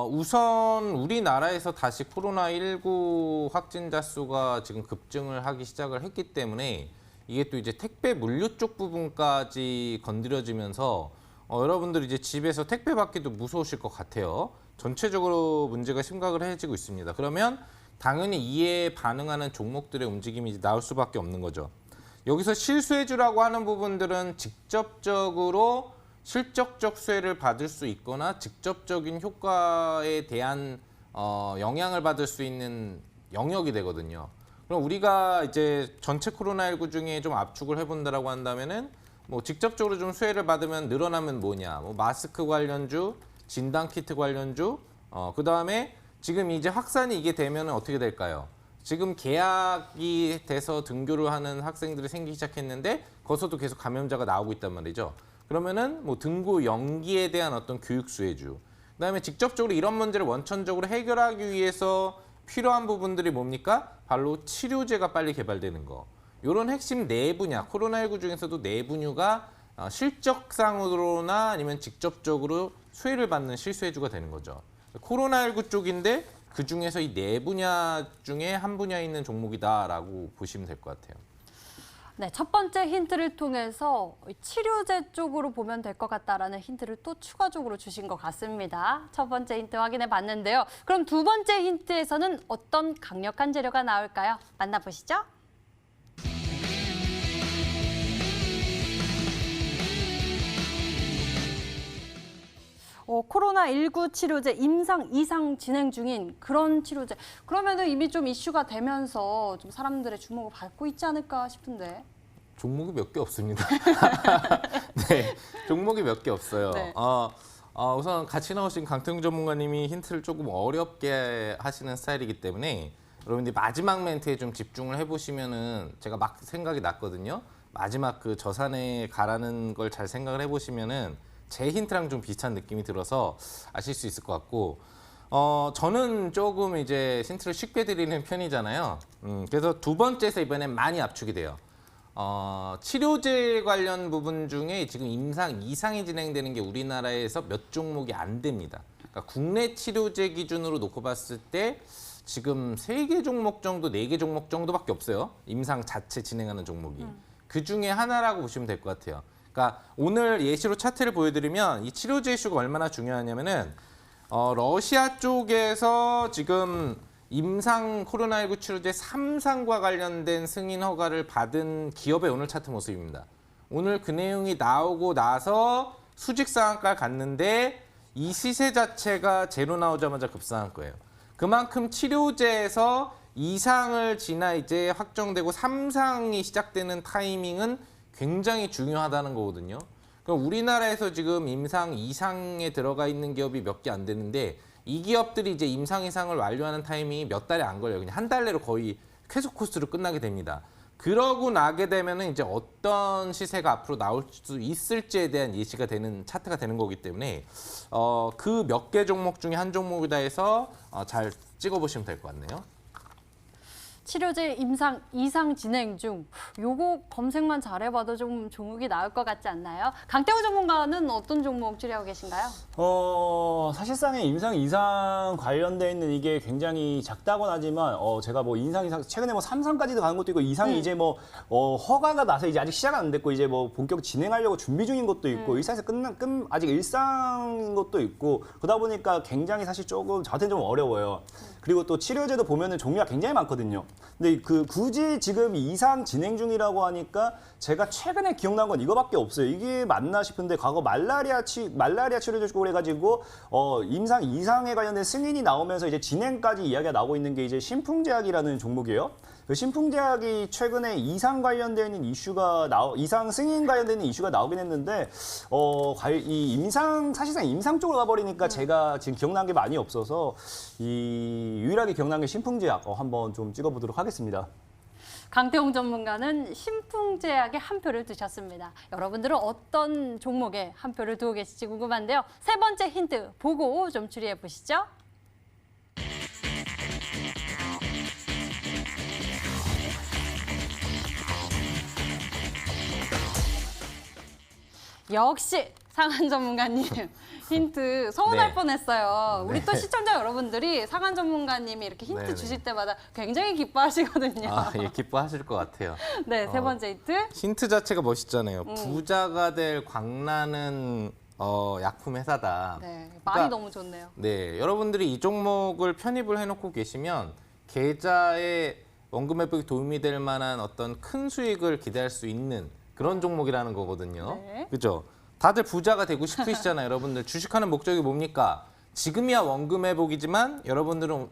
우선 우리나라에서 다시 코로나19 확진자 수가 지금 급증을 하기 시작을 했기 때문에 이게 또 이제 택배 물류 쪽 부분까지 건드려지면서 여러분들 이제 집에서 택배 받기도 무서우실 것 같아요. 전체적으로 문제가 심각해지고 있습니다. 그러면 당연히 이에 반응하는 종목들의 움직임이 이제 나올 수밖에 없는 거죠. 여기서 실수혜주라고 하는 부분들은 직접적으로 실적적 수혜를 받을 수 있거나 직접적인 효과에 대한 영향을 받을 수 있는 영역이 되거든요. 그럼 우리가 이제 전체 코로나19 중에 좀 압축을 해본다라고 한다면은 뭐 직접적으로 좀 수혜를 받으면 늘어나면 뭐냐? 뭐 마스크 관련주, 진단 키트 관련주, 그다음에 지금 이제 확산이 이게 되면은 어떻게 될까요? 지금 계약이 돼서 등교를 하는 학생들이 생기기 시작했는데 거기서도 계속 감염자가 나오고 있단 말이죠. 그러면은 뭐 등교 연기에 대한 어떤 교육 수혜주. 그다음에 직접적으로 이런 문제를 원천적으로 해결하기 위해서 필요한 부분들이 뭡니까? 바로 치료제가 빨리 개발되는 거. 이런 핵심 네 분야, 코로나19 중에서도 네 분야가 실적상으로나 아니면 직접적으로 수혜를 받는 실수혜주가 되는 거죠. 코로나19 쪽인데 그중에서 이 네 분야 중에 한 분야에 있는 종목이다라고 보시면 될 것 같아요. 네, 첫 번째 힌트를 통해서 치료제 쪽으로 보면 될 것 같다라는 힌트를 또 추가적으로 주신 것 같습니다. 첫 번째 힌트 확인해 봤는데요. 그럼 두 번째 힌트에서는 어떤 강력한 재료가 나올까요? 만나보시죠. 코로나19 치료제 임상 이상 진행 중인 그런 치료제. 그러면은 이미 좀 이슈가 되면서 좀 사람들의 주목을 받고 있지 않을까 싶은데. 종목이 몇 개 없습니다. 네, 종목이 몇 개 없어요. 네. 우선 같이 나오신 강태웅 전문가님이 힌트를 조금 어렵게 하시는 스타일이기 때문에 여러분들이 마지막 멘트에 좀 집중을 해보시면은 제가 막 생각이 났거든요. 마지막 그 저산에 가라는 걸 잘 생각을 해보시면은 제 힌트랑 좀 비슷한 느낌이 들어서 아실 수 있을 것 같고 저는 조금 이제 힌트를 쉽게 드리는 편이잖아요. 그래서 두 번째에서 이번엔 많이 압축이 돼요. 치료제 관련 부분 중에 지금 임상 이상이 진행되는 게 우리나라에서 몇 종목이 안 됩니다. 그러니까 국내 치료제 기준으로 놓고 봤을 때 지금 3개 종목 정도, 4개 종목 정도밖에 없어요. 임상 자체 진행하는 종목이. 그 중에 하나라고 보시면 될 것 같아요. 그러니까 오늘 예시로 차트를 보여드리면 이 치료제 이슈가 얼마나 중요하냐면은 러시아 쪽에서 지금 임상 코로나19 치료제 3상과 관련된 승인 허가를 받은 기업의 오늘 차트 모습입니다. 오늘 그 내용이 나오고 나서 수직 상한가를 갔는데 이 시세 자체가 제로 나오자마자 급상한 거예요. 그만큼 치료제에서 2상을 지나 이제 확정되고 3상이 시작되는 타이밍은 굉장히 중요하다는 거거든요. 그럼 우리나라에서 지금 임상 2상에 들어가 있는 기업이 몇 개 안 되는데 이 기업들이 이제 임상 2상을 완료하는 타이밍이 몇 달이 안 걸려요. 그냥 한 달 내로 거의 쾌속 코스로 끝나게 됩니다. 그러고 나게 되면은 이제 어떤 시세가 앞으로 나올 수 있을지에 대한 예시가 되는 차트가 되는 거기 때문에 그 몇 개 종목 중에 한 종목이다 해서 잘 찍어보시면 될 것 같네요. 치료제 임상 2상 진행 중. 요거 검색만 잘해봐도 좀 종목이 나올 것 같지 않나요? 강태호 전문가는 어떤 종목 추리하고 계신가요? 사실상의 임상 이상 관련돼 있는 이게 굉장히 작다곤 하지만 제가 뭐 인상 이상 최근에 뭐 3상까지도 가는 것도 있고 이상이 이제 뭐 허가가 나서 이제 아직 시작은 안 됐고 이제 뭐 본격 진행하려고 준비 중인 것도 있고 일상에서 아직 일상인 것도 있고 그러다 보니까 굉장히 사실 조금 저한테는 좀 어려워요. 그리고 또 치료제도 보면은 종류가 굉장히 많거든요. 근데 굳이 지금 이상 진행 중이라고 하니까 제가 최근에 기억난 건 이거밖에 없어요. 이게 맞나 싶은데 과거 말라리아 치료제 쪽으로 해가지고 임상 2상에 관련된 승인이 나오면서 이제 진행까지 이야기가 나오고 있는 게 이제 신풍제약이라는 종목이에요. 그 신풍제약이 최근에 이상 관련된 이슈가 이상 승인 관련된 이슈가 나오긴 했는데 사실상 임상 쪽으로 가버리니까 제가 지금 기억난 게 많이 없어서 유일하게 기억난 게 신풍제약 한번 좀 찍어보도록 하겠습니다. 강태홍 전문가는 신풍제약에 한 표를 두셨습니다. 여러분들은 어떤 종목에 한 표를 두고 계실지 궁금한데요. 세 번째 힌트 보고 좀 추리해 보시죠. 역시 상한 전문가님 힌트 서운할 네. 뻔했어요. 우리 또 시청자 여러분들이 상한 전문가님이 이렇게 힌트 네네. 주실 때마다 굉장히 기뻐하시거든요. 예, 기뻐하실 것 같아요. 네, 세 번째 힌트. 힌트 자체가 멋있잖아요. 부자가 될 광나는 약품 회사다. 네, 말이 그러니까 너무 좋네요. 네, 여러분들이 이 종목을 편입을 해놓고 계시면 계좌에 원금 회복이 도움이 될 만한 어떤 큰 수익을 기대할 수 있는 그런 종목이라는 거거든요. 네. 그죠? 다들 부자가 되고 싶으시잖아요. 여러분들 주식하는 목적이 뭡니까? 지금이야 원금 회복이지만 여러분들은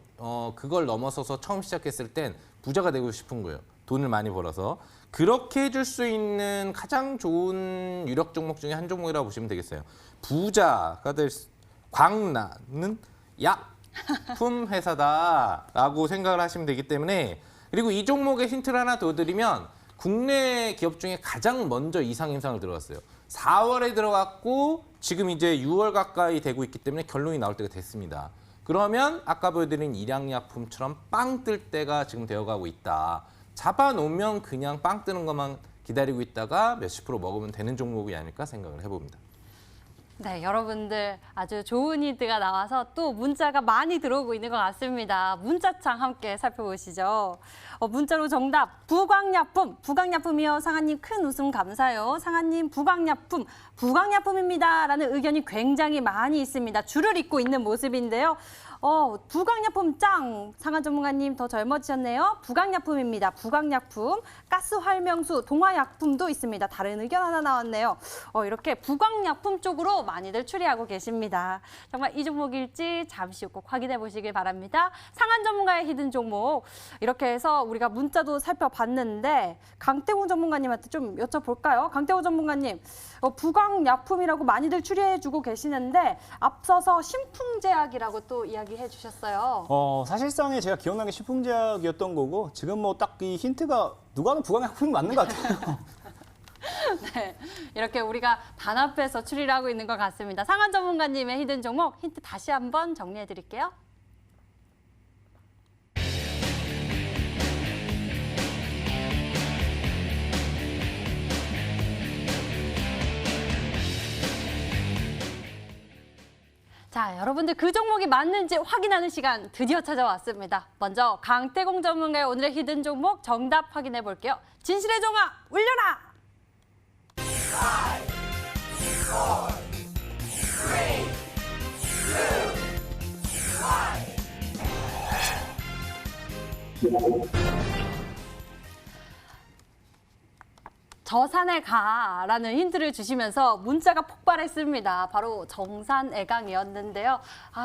그걸 넘어서서 처음 시작했을 땐 부자가 되고 싶은 거예요. 돈을 많이 벌어서. 그렇게 해줄 수 있는 가장 좋은 유력 종목 중에 한 종목이라고 보시면 되겠어요. 부자가 될 광나는 약품 회사다라고 생각을 하시면 되기 때문에 그리고 이 종목의 힌트를 하나 더 드리면 국내 기업 중에 가장 먼저 이상 임상을 들어갔어요. 4월에 들어갔고 지금 이제 6월 가까이 되고 있기 때문에 결론이 나올 때가 됐습니다. 그러면 아까 보여드린 일양약품처럼 빵 뜰 때가 지금 되어가고 있다. 잡아놓으면 그냥 빵 뜨는 것만 기다리고 있다가 몇십 프로 먹으면 되는 종목이 아닐까 생각을 해봅니다. 네, 여러분들 아주 좋은 힌트가 나와서 또 문자가 많이 들어오고 있는 것 같습니다. 문자창 함께 살펴보시죠. 문자로 정답, 부광약품. 부광약품이요. 상한님 큰 웃음 감사요. 상한님 부광약품입니다. 라는 의견이 굉장히 많이 있습니다. 줄을 잇고 있는 모습인데요. 부광약품 짱! 상한 전문가님 더 젊어지셨네요. 부광약품입니다. 부광약품, 가스활명수, 동화약품도 있습니다. 다른 의견 하나 나왔네요. 이렇게 부광약품 쪽으로 많이들 추리하고 계십니다. 정말 이 종목일지 잠시 후 꼭 확인해 보시길 바랍니다. 상한 전문가의 히든 종목. 이렇게 해서 우리가 문자도 살펴봤는데 강태호 전문가님한테 좀 여쭤볼까요? 강태호 전문가님, 부광약품이라고 많이들 추리해주고 계시는데 앞서서 신풍제약이라고 또 이야기해 주셨어요. 사실상에 제가 기억나는 게 신풍제약이었던 거고 지금 뭐 딱 이 힌트가 누가 하면 부광약품이 맞는 것 같아요. 네, 이렇게 우리가 단합해서 추리를 하고 있는 것 같습니다. 상한 전문가님의 히든 종목 힌트 다시 한번 정리해 드릴게요. 자, 여러분들 그 종목이 맞는지 확인하는 시간 드디어 찾아왔습니다. 먼저 강태공 전문가의 오늘의 히든 종목 정답 확인해 볼게요. 진실의 종아 울려라! 저 산에 가라는 힌트를 주시면서 문자가 폭발했습니다. 바로 정산애강이었는데요.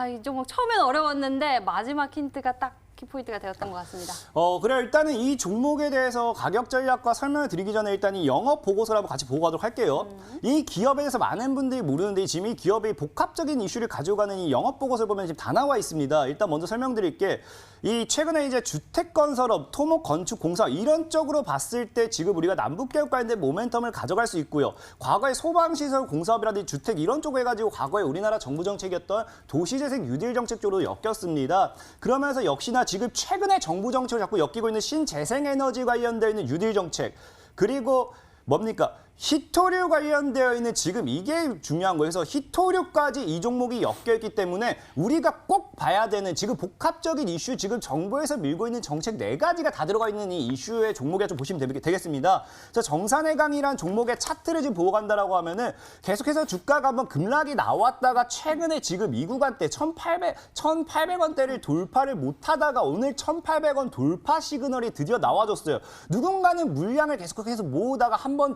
이 종목 처음엔 어려웠는데 마지막 힌트가 딱 키포인트가 되었던 것 같습니다. 그래 일단은 이 종목에 대해서 가격 전략과 설명을 드리기 전에 일단 이 영업 보고서를 한번 같이 보고 가도록 할게요. 이 기업에 대해서 많은 분들이 모르는데 지금 이 기업의 복합적인 이슈를 가져가는 이 영업 보고서를 보면 지금 다 나와 있습니다. 일단 먼저 설명드릴게. 이 최근에 이제 주택건설업, 토목건축공사 이런 쪽으로 봤을 때 지금 우리가 남북개혁 관련된 모멘텀을 가져갈 수 있고요. 과거에 소방시설 공사업이라든지 주택 이런 쪽으로 해가지고 과거에 우리나라 정부 정책이었던 도시재생 뉴딜 정책 쪽으로 엮였습니다. 그러면서 역시나 지금 최근에 정부 정책을 자꾸 엮이고 있는 신재생에너지 관련되어 있는 뉴딜 정책 그리고 뭡니까? 히토류 관련되어 있는 지금 이게 중요한 거예요. 그래서 히토류까지 이 종목이 엮여있기 때문에 우리가 꼭 봐야 되는 지금 복합적인 이슈, 지금 정부에서 밀고 있는 정책 4가지가 다 들어가 있는 이 이슈의 종목에 좀 보시면 되겠습니다. 그래서 정산해강이라는 종목의 차트를 지금 보고 간다라고 하면은 계속해서 주가가 한번 급락이 나왔다가 최근에 지금 이 구간대 1,800원대를 돌파를 못하다가 오늘 1,800원 돌파 시그널이 드디어 나와줬어요. 누군가는 물량을 계속해서 모으다가 한번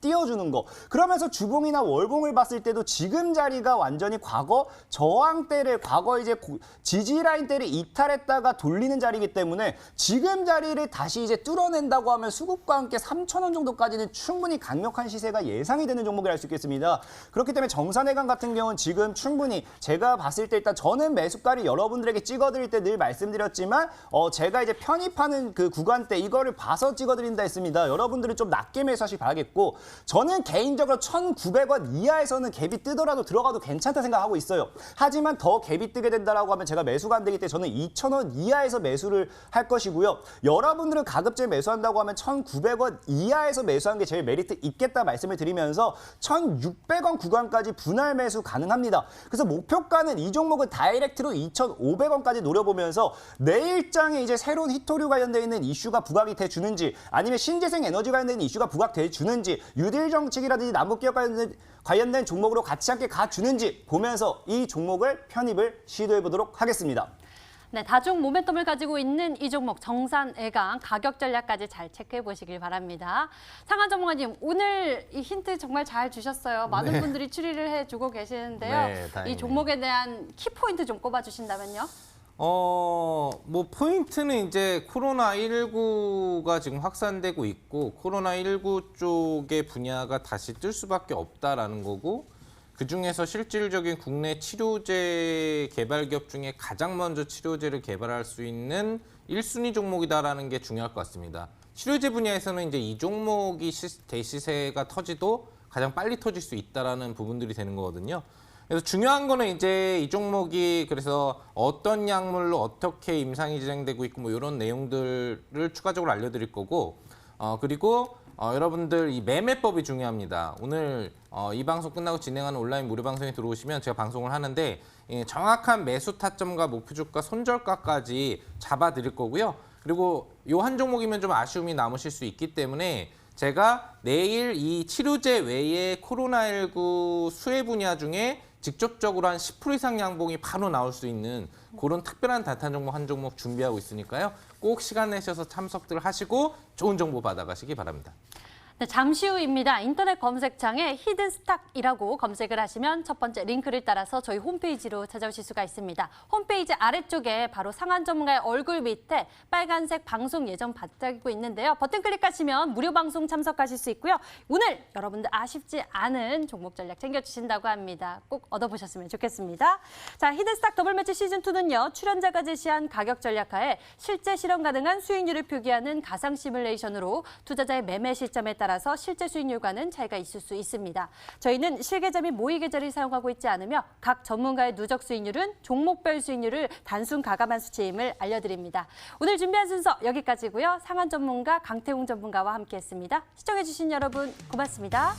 띄워주는 거. 그러면서 주봉이나 월봉을 봤을 때도 지금 자리가 완전히 과거 저항대를 과거 이제 지지라인대를 이탈했다가 돌리는 자리이기 때문에 지금 자리를 다시 이제 뚫어낸다고 하면 수급과 함께 3,000원 정도까지는 충분히 강력한 시세가 예상이 되는 종목이라 할 수 있겠습니다. 그렇기 때문에 정산해강 같은 경우는 지금 충분히 제가 봤을 때 일단 저는 매수가를 여러분들에게 찍어드릴 때 늘 말씀드렸지만 제가 이제 편입하는 그 구간대 이거를 봐서 찍어드린다 했습니다. 여러분들은 좀 낮게 매수하시기 바라겠고 저는 개인적으로 1,900원 이하에서는 갭이 뜨더라도 들어가도 괜찮다 생각하고 있어요. 하지만 더 갭이 뜨게 된다라고 하면 제가 매수가 안 되기 때문에 저는 2,000원 이하에서 매수를 할 것이고요. 여러분들은 가급적 매수한다고 하면 1,900원 이하에서 매수하는 게 제일 메리트 있겠다 말씀을 드리면서 1,600원 구간까지 분할 매수 가능합니다. 그래서 목표가는 이 종목은 다이렉트로 2,500원까지 노려보면서 내일장에 이제 새로운 히토류 관련되어 있는 이슈가 부각이 돼 주는지 아니면 신재생 에너지 관련된 이슈가 부각돼 주는지 뉴딜 정책이라든지 남북개혁 관련된 종목으로 같이 함께 가주는지 보면서 이 종목을 편입을 시도해 보도록 하겠습니다. 네, 다중 모멘텀을 가지고 있는 이 종목 정산애강 가격 전략까지 잘 체크해 보시길 바랍니다. 상한 전문가님, 오늘 이 힌트 정말 잘 주셨어요. 많은 분들이 추리를 해주고 계시는데요. 네, 다행이네요. 이 종목에 대한 키포인트 좀 꼽아주신다면요? 뭐 포인트는 이제 코로나19가 지금 확산되고 있고 코로나19 쪽의 분야가 다시 뜰 수밖에 없다라는 거고 그중에서 실질적인 국내 치료제 개발 기업 중에 가장 먼저 치료제를 개발할 수 있는 1순위 종목이다라는 게 중요할 것 같습니다. 치료제 분야에서는 이제 이 종목이 대시세가 터지도 가장 빨리 터질 수 있다라는 부분들이 되는 거거든요. 그래서 중요한 거는 이제 이 종목이 그래서 어떤 약물로 어떻게 임상이 진행되고 있고 뭐 이런 내용들을 추가적으로 알려드릴 거고 그리고 여러분들 이 매매법이 중요합니다. 오늘 이 방송 끝나고 진행하는 온라인 무료 방송에 들어오시면 제가 방송을 하는데 정확한 매수 타점과 목표 주가, 손절가까지 잡아드릴 거고요. 그리고 요 한 종목이면 좀 아쉬움이 남으실 수 있기 때문에 제가 내일 이 치료제 외에 코로나19 수혜 분야 중에 직접적으로 한 10% 이상 양봉이 바로 나올 수 있는 그런 특별한 단타 종목 한 종목 준비하고 있으니까요. 꼭 시간 내셔서 참석들 하시고 좋은 정보 받아가시기 바랍니다. 네, 잠시 후입니다. 인터넷 검색창에 히든스탁이라고 검색을 하시면 첫 번째 링크를 따라서 저희 홈페이지로 찾아오실 수가 있습니다. 홈페이지 아래쪽에 바로 상한 전문가의 얼굴 밑에 빨간색 방송 예정 반짝이고 있는데요. 버튼 클릭하시면 무료 방송 참석하실 수 있고요. 오늘 여러분들 아쉽지 않은 종목 전략 챙겨주신다고 합니다. 꼭 얻어보셨으면 좋겠습니다. 자, 히든스탁 더블매치 시즌2는요. 출연자가 제시한 가격 전략하에 실제 실현 가능한 수익률을 표기하는 가상 시뮬레이션으로 투자자의 매매 시점에 따라서 실제 수익률과는 차이가 있을 수 있습니다. 저희는 실계좌 및 모의 계좌를 사용하고 있지 않으며 각 전문가의 누적 수익률은 종목별 수익률을 단순 가감한 수치임을 알려드립니다. 오늘 준비한 순서 여기까지고요. 상한 전문가 강태웅 전문가와 함께했습니다. 시청해주신 여러분 고맙습니다.